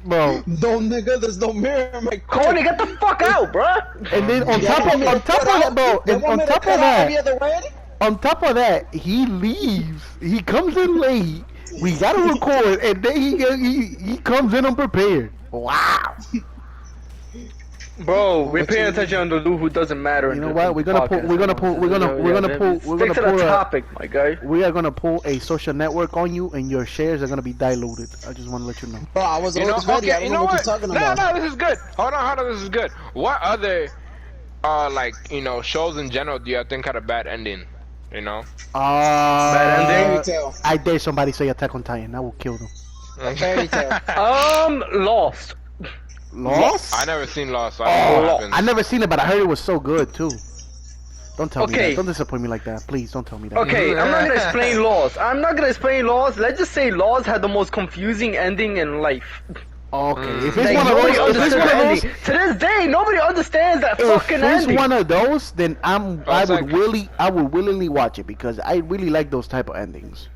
bro. No, nigga, there's no mirror in my Coney, get the fuck out, bruh. And then on top of that, bro. You And want on me to top of cut out every that, other word? he leaves. He comes in late. We gotta record, and then he comes in unprepared. Wow. Bro, we're paying attention on the Lou who doesn't matter. You know what? We're gonna pull Stick to the topic, my guy. we are gonna pull a social network on you, and your shares are gonna be diluted. I just want to let you know. Bro, I was You know, always ready. I okay, don't you know know what what? you're talking No, about. no, this is good. Hold on, this is good. What other, like, you know, shows in general do you think had a bad ending? You know? Bad Fairy ending. tale. I dare somebody say Attack on Titan. I will kill them. A fairy tale. Lost. Lost? I never seen Lost, so I don't know what happens. I never seen it, but I heard it was so good too. Don't tell me Okay. that. Don't disappoint me like that. Please don't tell me that. Okay, I'm not gonna explain Lost. Let's just say Lost had the most confusing ending in life. Okay. If it's Like, one of nobody those, if it's understood one the of ending. those, To this day, nobody understands that if fucking it's ending. one of those, then I it's would like- willingly watch it because I really like those type of endings.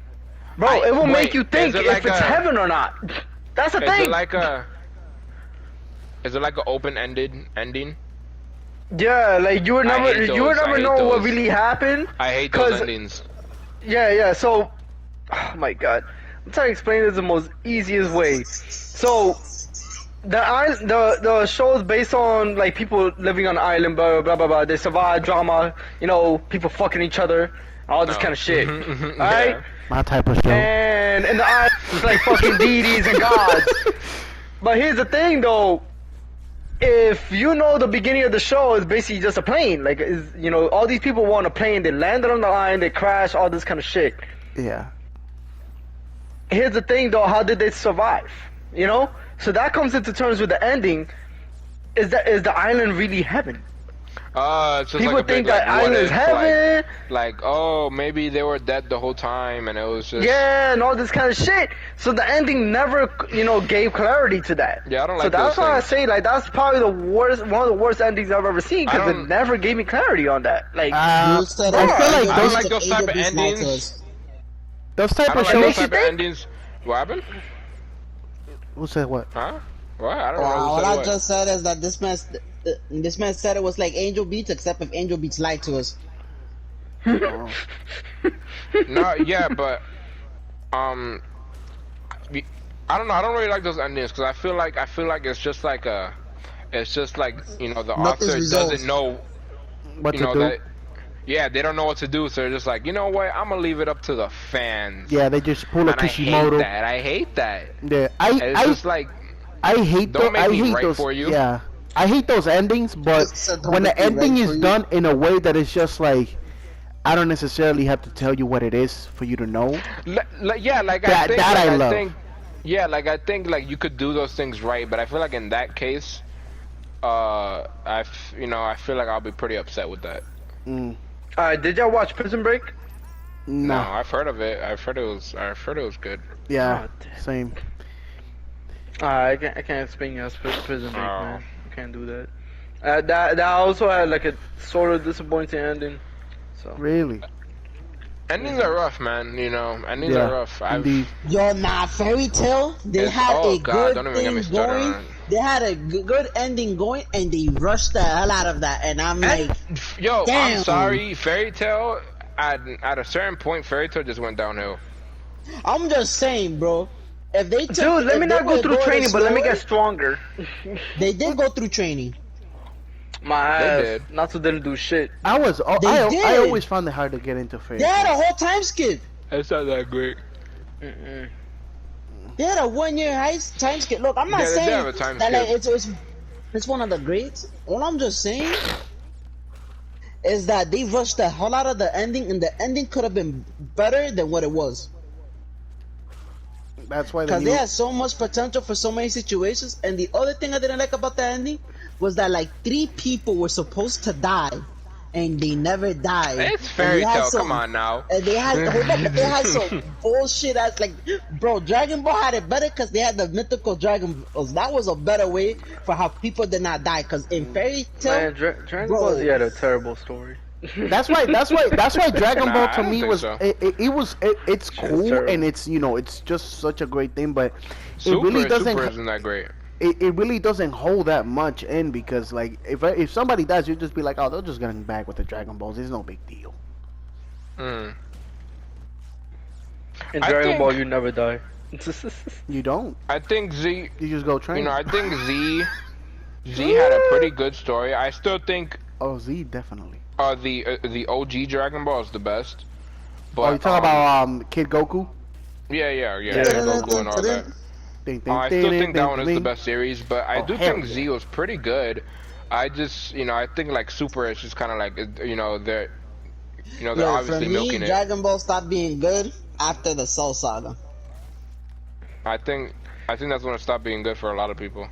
Bro, it will Wait, make you think is if it like it's a- heaven or not. That's the Is thing. it like a... Is it like an open-ended ending? Yeah, like you would I never, hate you would those, I never hate know what those. really happened. I hate those 'Cause- endings. Yeah. So, oh my god, I'm trying to explain this the most easiest way. So, the show is based on like people living on an island, blah blah blah blah. They survive drama, you know, people fucking each other, all this No. kind of shit. Mhm, Alright? yeah. My type of show. And in the island, it's like fucking deities and gods. But here's the thing, though. If you know the beginning of the show is basically just a plane, like you know, all these people were on a plane, they landed on the line, they crashed, all this kind of shit. Yeah. Here's the thing, though, how did they survive? You know, so that comes into terms with the ending. Is the island really heaven? It's just People like a think big, like, that what island is if, heaven. like, oh, maybe they were dead the whole time, and it was just... Yeah, and all this kind of shit. So the ending never, you know, gave clarity to that. Yeah, I don't So like that's those why I things. say like that's probably the worst, one of the worst endings I've ever seen I because it don't- never gave me clarity on that. Like, I You said feel like Angel I don't Beats like to those type Angel of Beats lied to endings. us. those type I of don't like shows. those makes you type of think? endings. What happened? Who said what? Huh? What? I don't Well, know. all Who I said what. just said is that this man said it was like Angel Beats, except if Angel Beats lied to us. No, yeah, but I don't know. I don't really like those endings because I feel like it's just like you know the Nothing's author resolved. doesn't know What you to know do? that. Yeah, they don't know what to do, so they're just like, you know what? I'm gonna leave it up to the fans. Yeah, they just pull a and I hate Kishimoto. that. I hate that. Yeah, And it's just like, I hate Don't make I me hate write those. for you. Yeah, I hate those endings. But Just said don't when the make me ending write is for you. done in a way that it's just like, I don't necessarily have to tell you what it is for you to know. yeah, like That- I think, that like, I love. think, yeah, like I think, like you could do those things right, but I feel like in that case, I feel like I'll be pretty upset with that. Mm, did y'all watch Prison Break? No, no. I've heard of it. I've heard it was good. Yeah, God damn. same. I can't explain y'all's Prison Break, Oh. man. I can't do that. That also had like a sort of disappointing ending. So Really. Endings are rough, man. You know, endings Yeah, are rough. indeed. Yo, nah, Fairy Tale. They It's- had oh, a God, good don't even get me thing started going. on it. They had a good ending going, and they rushed the hell out of that. And I'm like, Yo, Damn. I'm sorry, Fairy Tale. At a certain point, Fairy Tale just went downhill. I'm just saying, bro. If they took, dude, let if me they not go would've through gone training, but let me slower- get stronger. They did go through training. My They ass. did. Natsu didn't do shit. I was. I did. always found it hard to get into fairy. They had a Tail. whole time skip. It's not that great. Mm-mm. They had a 1 year time skip. Look, I'm not Yeah, they did saying have a time that like, skip. it's one of the greats. All I'm just saying is that they rushed the hell out of the ending, and the ending could have been better than what it was. That's why the Because new, they had so much potential for so many situations. And the other thing I didn't like about the ending was that like 3 people were supposed to die, and they never died. It's And Fairy they had Tale. some- Come on now. And they had, hold up, but they had some bullshit ass like, bro. Dragon Ball had it better because they had the mythical Dragon Balls. That was a better way for how people did not die. Because in Fairy Tale, Man, Dragon Bro. Ball Z had a terrible story. That's why Dragon Nah, Ball I to don't me think was so. it's cool terrible. and it's it's just such a great thing, but Super, it really doesn't Super isn't that great. it really doesn't hold that much in because like if somebody dies, you just be like, oh, they're just getting back with the Dragon Balls. It's no big deal. Mm. In I Dragon think- Ball, you never die. You don't. I think Z. You just go train. You know, I think Z had a pretty good story. I still think Oh, Z definitely. the OG Dragon Ball is the best. But Oh, you talking about Kid Goku? yeah, Yeah. Goku and all that. Ding, ding, I still ding, think that ding, one is the ding. best series, but I Oh, do hell think yeah. Z was pretty good. I just, I think like Super is just kind of like, they're, they're Yo, for obviously me, milking it. Dragon Ball stopped being good after the Cell Saga. I think that's when it stopped being good for a lot of people.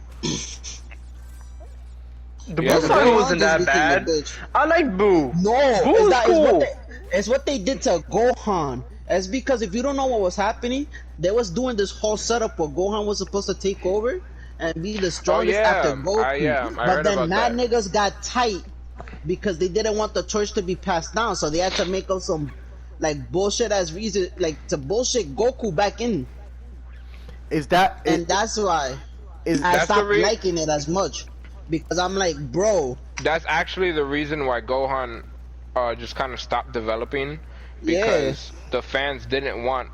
The Yeah, Buu but saga they- wasn't that Just became a bad. bitch. I like Buu. No, Buu it's, was that, cool. it's what they did to Gohan. It's because if you don't know what was happening, they was doing this whole setup where Gohan was supposed to take over and be the strongest yeah. after Goku. I but heard then about mad that. niggas got tight because they didn't want the torch to be passed down, so they had to make up some like bullshit as reason, like to bullshit Goku back in, Is that and that's why is I That's the stopped re- liking it as much because I'm like, bro, That's actually the reason why Gohan just kind of stopped developing, Yeah. because the fans didn't want,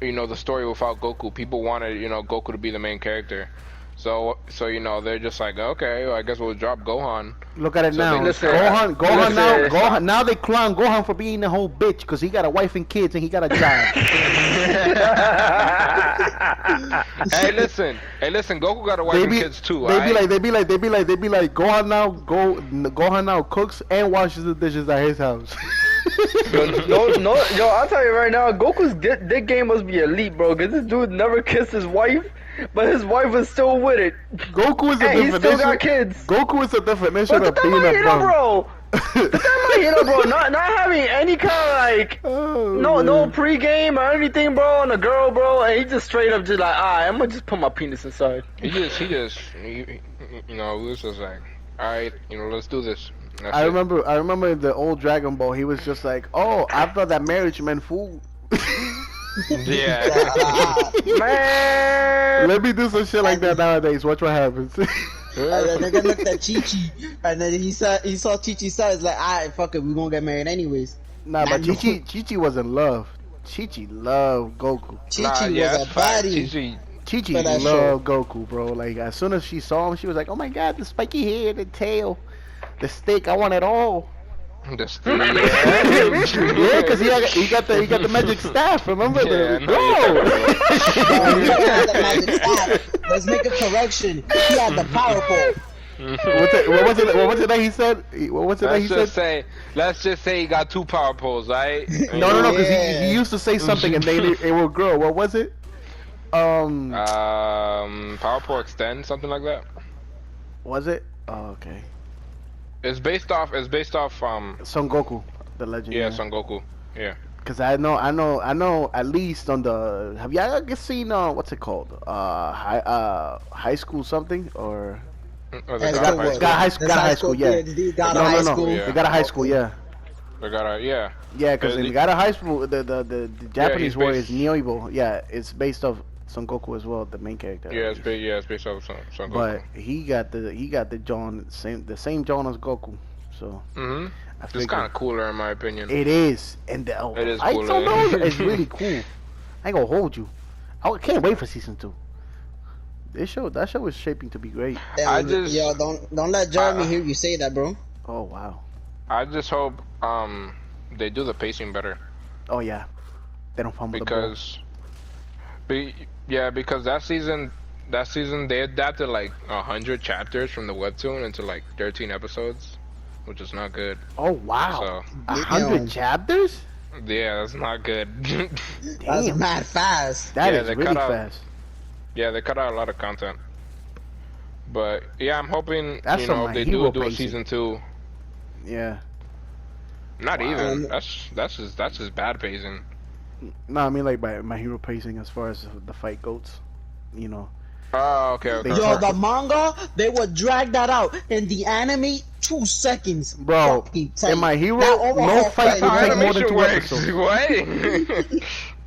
the story without Goku. People wanted, Goku to be the main character. So they're just like, okay, well, I guess we'll drop Gohan. look at it So now. they- Listen, Gohan now. listen. Gohan now they clown Gohan for being a whole bitch because he got a wife and kids and he got a job. Hey, listen, Goku got a wife they and be, kids too. they be aight? like, Gohan now goes and washes the dishes at his house. No, yo, I'll tell you right now, Goku's dick game must be elite, bro, because this dude never kissed his wife, but his wife was still with it. Goku is the Hey, he still definition. got kids. Goku is the definition But of the being a Tamayina, bum. bro. The Tamayina, bro, not having any kind of like, Oh, no man. pre-game or anything, bro, on a girl, bro, and he just straight up just like, I'm gonna just put my penis inside. He was just like, all right, let's do this. And that's I it. remember in the old Dragon Ball, he was just like, "Oh, I thought that marriage meant food." Yeah. Man! Let me do some shit like that nowadays. Watch what happens. And then nigga looked at Chi-Chi, and then he saw Chi-Chi's son. It's like, alright, fuck it, we gonna get married anyways. Nah, but Nah, Chi-Chi was in love. Chi-Chi loved Goku. Chi-Chi yeah, was a that's fact. body. Chi-Chi- Chi-Chi For that loved Goku, bro. Like, as soon as she saw him, she was like, "Oh my god, the spiky hair, the tail, the stick, I want it all." The Steve. Yeah, because he got the magic staff, remember? Yeah, I The, know you're Oh, he had the magic staff. Let's make a correction. He had the power pole. what was it that he said? What was it that he said? Let's just say he got 2 power poles, right? No, because Yeah. he used to say something and it will grow. What was it? Power pole extend, something like that. Was it? Oh, okay. It's based off Son Goku, the legend. yeah, Son Goku. Yeah. Cause I know at least on the. Have y'all ever seen what's it called? High school something or? Or That's got the high word. school. Got high school. Got a high school. Yeah. They got a No, high no, no. school. Yeah. They got a high school. Yeah. They got a yeah. Yeah, because Yeah, they got a high school. The Japanese he's word based- is Nyoibo. Yeah, it's based off Son Goku as well, the main character. Yeah, it's based off Son Goku. But he got the John the same John as Goku. So Mm-hmm. I It's figured kind of cooler in my opinion. it is, and the It is fights cooler. on those is really cool. I ain't gonna hold you. I can't wait for season 2. That show is shaping to be great. I just- Yo, don't let Jeremy hear you say that, bro. Oh wow. I just hope they do the pacing better, Oh yeah. They don't fumble the ball. because that season they adapted like 100 chapters from the webtoon into like 13 episodes, which is not good. Oh wow. So 100 Damn. chapters? yeah, that's not good. That's Damn. mad fast. That Yeah, is they really cut out- fast. Yeah, they cut out a lot of content. But yeah, I'm hoping That's some if they hero do a pacing. season 2. Yeah. Not Wow. even. That's just bad pacing. No, I mean like by my hero pacing as far as the fight goes. You know. Oh, okay. They- Yo, the manga, they would drag that out. In the anime, 2 seconds. Bro, Fucking tight. in My Hero, That overhaul no fight fight, would take more than Animation 2 works. episodes. What?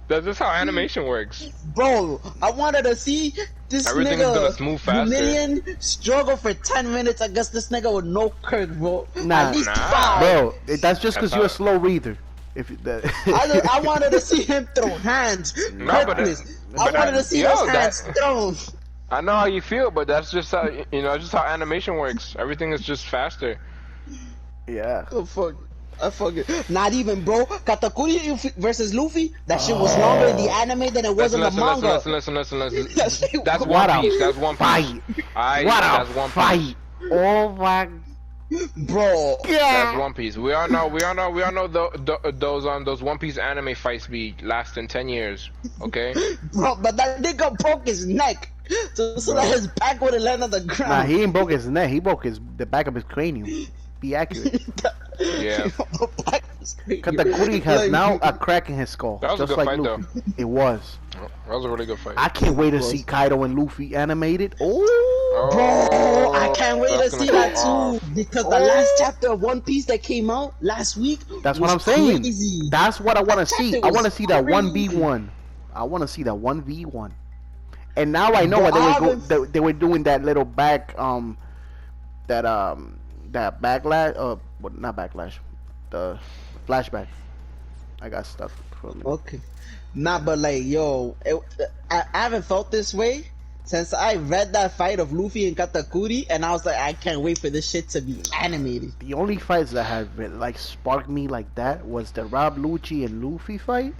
That's just how animation works. Bro, I wanted to see this Everything's gonna nigga move faster. Vermilion struggle for 10 minutes against this nigga with no curve, bro. Nah. At least Nah. 5. Bro, that's just because That's you're a how- slow reader. If the I wanted to see him throw hands. No, but Goodness. I but wanted to see those hands thrown. I know how you feel, but that's just how just how animation works. Everything is just faster. yeah. Oh, fuck. I fucking not even, bro. Katakuri versus Luffy. That shit was longer in the anime than it was in the manga. Listen. That shit That's was- One Piece. That's One Piece. Fight. Aight, What that's a One Piece. fight! Oh my bro. That's One Piece. We all know those One Piece anime fights be lasting 10 years. Okay. Bro, but that nigga broke his neck. So that his back would have landed on the ground. Nah, he ain't broke his neck. He broke the back of his cranium. Be accurate. Yeah. Katakuri has now a crack in his skull. That was a just good like fight, Luffy. It was. That was a really good fight. I can't wait to see Kaido and Luffy animated. Oh, Bro, I can't wait to that's see gonna that go off. too. Because the last chapter of One Piece that came out last week. that's what was I'm saying. crazy. That's what I want to That see. chapter I want to was see that crazy. 1v1. I want to see that 1v1. And now I know Bro, why I've been- they were doing that little back that backlash what not backlash, the flashback. I got stuck for a minute. Okay. Nah, but like, yo, I haven't felt this way since I read that fight of Luffy and Katakuri, and I was like, I can't wait for this shit to be animated. The only fights that have been, like sparked me like that was the Rob Lucci and Luffy fight.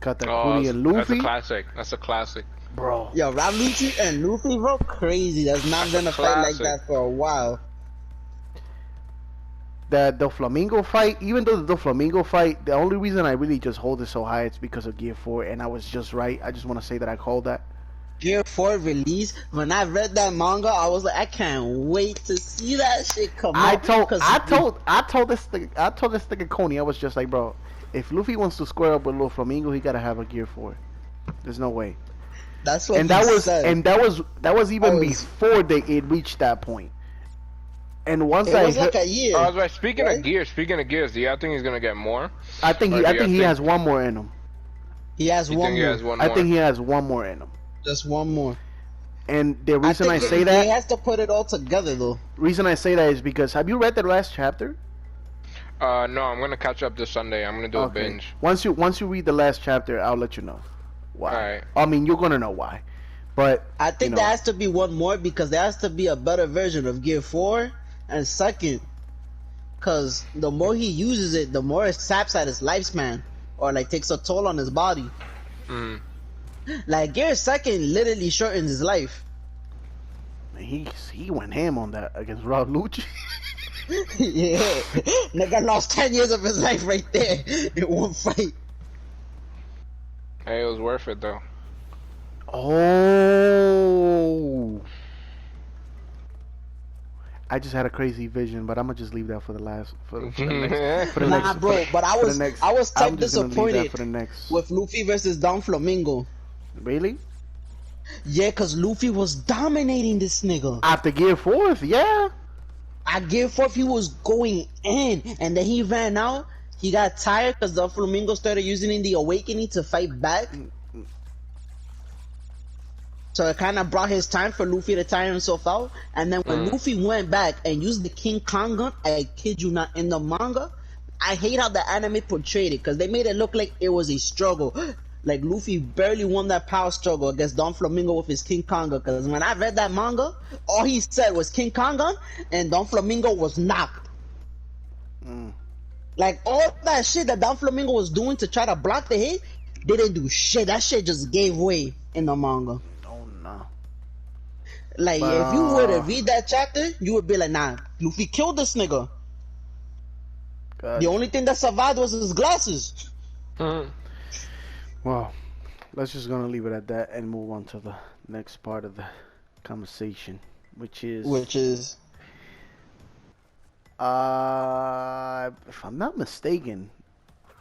Katakuri and That's a Luffy, classic. That's a classic. bro. Yo, Rob Lucci and Luffy, bro, crazy. That's not been a fight like classic. that for a while. The Flamingo fight, even though the Flamingo fight, the only reason I really just hold it so high is because of Gear 4, and I was just right. I just want to say that I called that. Gear 4 release, when I read that manga, I was like, I can't wait to see that shit come I out. told 'cause this nigga Coney, I was just like, bro, if Luffy wants to square up with Little Flamingo, he gotta have a Gear 4. There's no way. that's what And that he was said. that was even I was- before it reached that point. And once It I was like heard- a year. I was right. Speaking Right? of gears, do y'all think he's gonna get more? I think Or he do I you think he think- has one more in him. He has You one think he more. has one I more? think he has one more in him. Just one more. And the reason I think say he that has to put it all together though. reason I say that is because have you read the last chapter? No, I'm gonna catch up this Sunday. I'm gonna do a binge. Once you read the last chapter, I'll let you know why. Alright. I mean, you're gonna know why. But I think you know, there has to be one more because there has to be a better version of Gear 4. And second, because the more he uses it, the more it saps at his lifespan or like takes a toll on his body. Mm. Like Gear 2 literally shortens his life. he went ham on that against Rob Lucci. Yeah, nigga lost 10 years of his life right there in one fight. Hey, it was worth it though. Oh. I just had a crazy vision, but I'm gonna just leave that for the next. For the Nah, next, bro, but I for the was next- I was I'm type just gonna leave that disappointed for the next. with Luffy versus Don Flamingo. Really? Yeah, cause Luffy was dominating this nigga. After Gear 4th, yeah. I Gear 4 he was going in, and then he ran out. He got tired because the Flamingo started using the Awakening to fight back. So it kind of brought his time for Luffy to tire himself out. And then when Luffy went back and used the King Kong gun, I kid you not, in the manga, I hate how the anime portrayed it because they made it look like it was a struggle. Like Luffy barely won that power struggle against Don Flamingo with his King Kong gun. Because when I read that manga, all he said was King Kong gun, and Don Flamingo was knocked. Like all that shit that Don Flamingo was doing to try to block the hit, didn't do shit. That shit just gave way in the manga. Oh no. Like if you were to read that chapter, you would be like, nah, Luffy killed this nigga. God. The only thing that survived was his glasses. Well, let's just gonna leave it at that and move on to the next part of the conversation, which is if I'm not mistaken,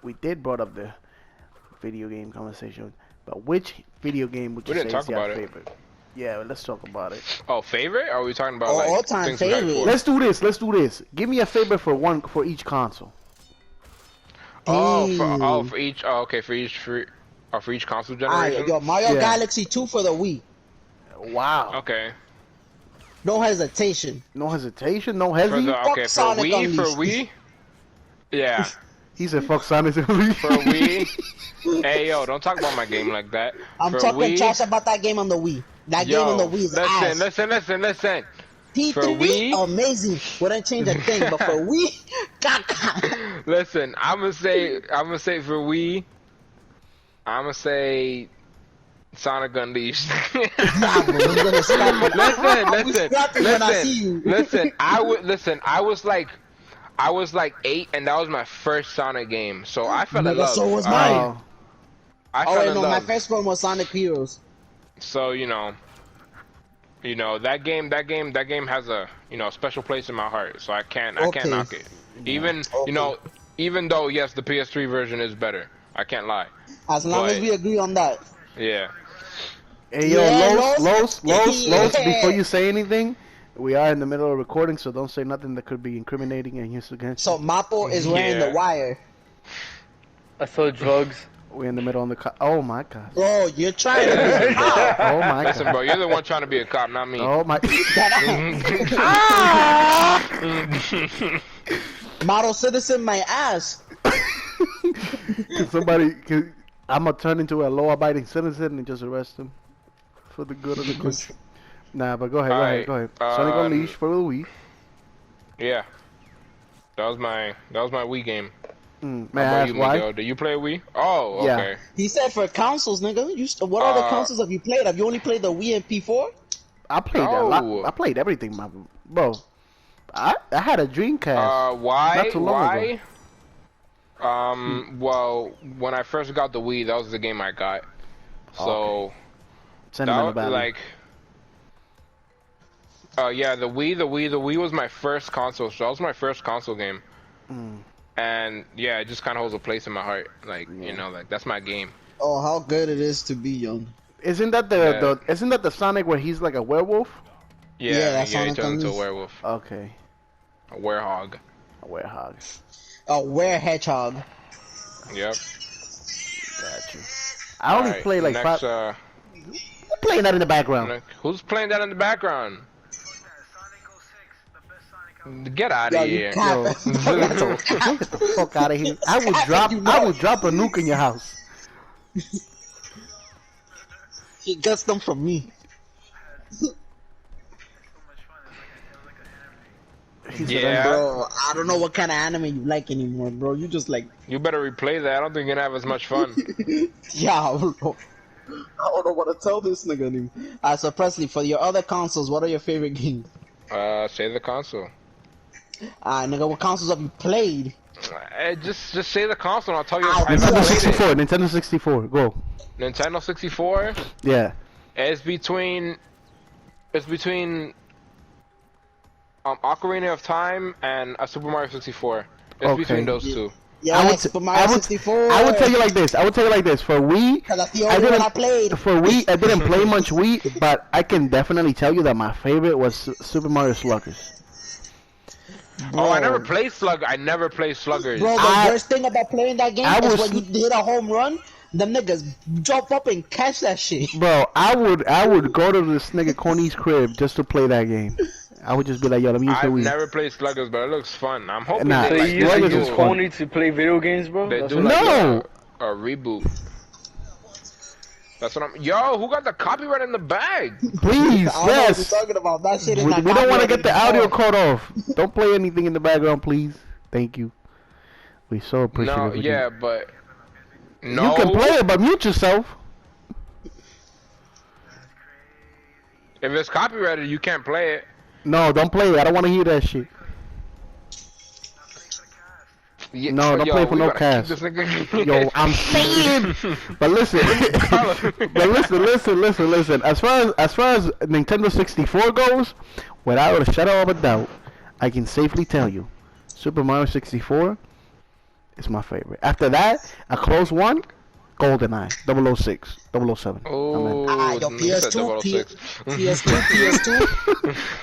we did brought up the video game conversation, but which video game would you We say didn't is talk your about it. favorite? Yeah, well, let's talk about it. Oh, favorite? Are we talking about Oh, like all-time things we like favorite. for? Let's do this. Give me a favorite for each console. Oh, Damn. for each. Oh, okay, for each console Alright, generation. yo, Mario Yeah. Galaxy 2 for the Wii. Wow. Okay. No hesitation. No hesitation, no For hesitation. the Fuck for Sonic Wii, Unleashed. Yeah. He said, "Fuck Sonic." For Wii. Hey yo, don't talk about my game like that. I'm For talking Wii, trash about that game on the Wii. That game on the Wii is ass. listen. P3, For Wii, amazing. Wouldn't change a thing, but for Wii, caca. listen. I'ma say for Wii, I'ma say Sonic Unleashed. Nah, bro, we're gonna slap you. We scrap you when I see you. listen. I was like 8, and that was my first Sonic game, so I fell in Nigga, love. so was Alright? mine. I Oh, fell wait, in no, my love. first one was Sonic Heroes. So you know that game has a special place in my heart. So I can't Okay. knock it. Even Okay. even though yes, the PS3 version is better. I can't lie. As long as But- we agree on that. Yeah. Hey yo, Yeah, Los. Yeah. Before you say anything, we are in the middle of recording, so don't say nothing that could be incriminating and used against. So Mapo is wearing Yeah. the wire. I saw drugs. We're in the middle of the. Oh my god. Bro, you're trying to be a cop. Oh my Listen, god. bro, you're the one trying to be a cop, not me. Oh my. Model citizen my ass. I'm gonna turn into a law-abiding citizen and just arrest him for the good of the country. Nah, but go ahead. Alright, Sonic Unleashed for the Wii. Yeah. That was my Wii game. May How I about ask you, why? Miguel? Do you play Wii? Oh, Yeah. okay. He said for consoles, nigga. What other Uh, consoles have you played? Have you only played the Wii and P4? I played a lot. No. I played everything, bro. I had a Dreamcast. Why? Not too long Why? Well, when I first got the Wii, that was the game I got. So Sentimental that value. like, yeah, the Wii was my first console. So that was my first console game. And yeah, it just kind of holds a place in my heart. Like like that's my game. Oh, how good it is to be young. Isn't that isn't that the Sonic where he's like a werewolf? Yeah, that's he Sonic turned into a Unleashed. werewolf, Okay, a werehog. a werehog. A were-hedgehog. Yep. Got you. I only Alright, play like next, 5. I'm playing that in the background. Who's playing that in the background? Get out Yo, of you here. cap. Get the fuck out of here! I would drop a nuke in your house. He gets them from me. He said, Yeah. Bro, I don't know what kind of anime you like anymore, bro. You just like, You better replay that. I don't think you're gonna have as much fun. yeah, bro. I don't know what to tell this nigga anymore. So Presley, for your other consoles, what are your favorite games? Say the console. Nigga, what consoles have you played? Just say the console. And I'll tell you. Ow. If I Nintendo played 64. it. Nintendo 64. Go. Nintendo 64. Yeah. It's between Ocarina of Time and a Super Mario 64. It's Okay. between those two. Yeah, I would Super Mario 64. I would tell you like this. For Wii, Cause that's the only one I played. For Wii, I didn't play much Wii, but I can definitely tell you that my favorite was Super Mario Sluggers. Oh, I never Bro. played Slug. I never played Sluggers. Bro, the I- worst thing about playing that game I is was- when you hit a home run, them niggas jump up and catch that shit. Bro, I would go to this nigga Corny's crib just to play that game. I would just be like, yo, let me use the I've Wii. never played Sluggers, but it looks fun. I'm hoping Nah, So they, you like, used Sluggers to is use fun. Coney to play video games, bro? they That's do what- like No. a reboot. That's what I'm. Yo, who got the copyright in the bag? Please, I don't know what you're yes. talking about. That shit is We not don't want to get the audio copyrighted cut off. Don't play anything in the background, please. Thank you. We so appreciate No, it. yeah, but no. You can play it, but mute yourself. If it's copyrighted, you can't play it. No, don't play it. I don't want to hear that shit. Yeah, No, don't yo, play for we no gotta cast. keep this nigga- Yo, I'm saying. But listen, listen. As far as Nintendo 64 goes, without a shadow of a doubt, I can safely tell you, Super Mario 64 is my favorite. After that, a close one, GoldenEye, 006, 007. Oh, Ah, yo, you said PS2, 006. PS2,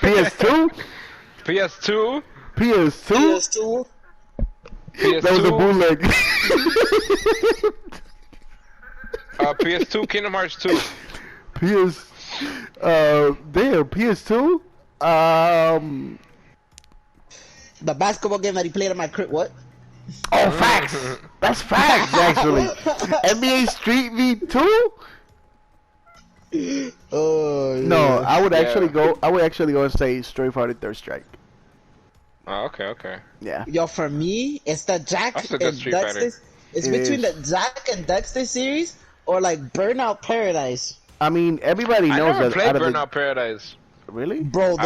PS2, PS2, PS2. PS2. PS2, That was a bootleg. PS2, Kingdom Hearts 2. PS2. The basketball game that he played in my crib. What? Oh, facts. That's facts, actually. NBA Street V2. Oh No, yeah. I would actually Yeah. go. I would actually go and say Street Fighter Third Strike. Oh, okay. Yeah. Yo, for me, it's the Jack That's a good and Street Dexter. Fighter. It's It between is. the Jack and Dexter series or like Burnout Paradise. I mean, everybody I knows never that. played out of the- Burnout Paradise. Really? Bro,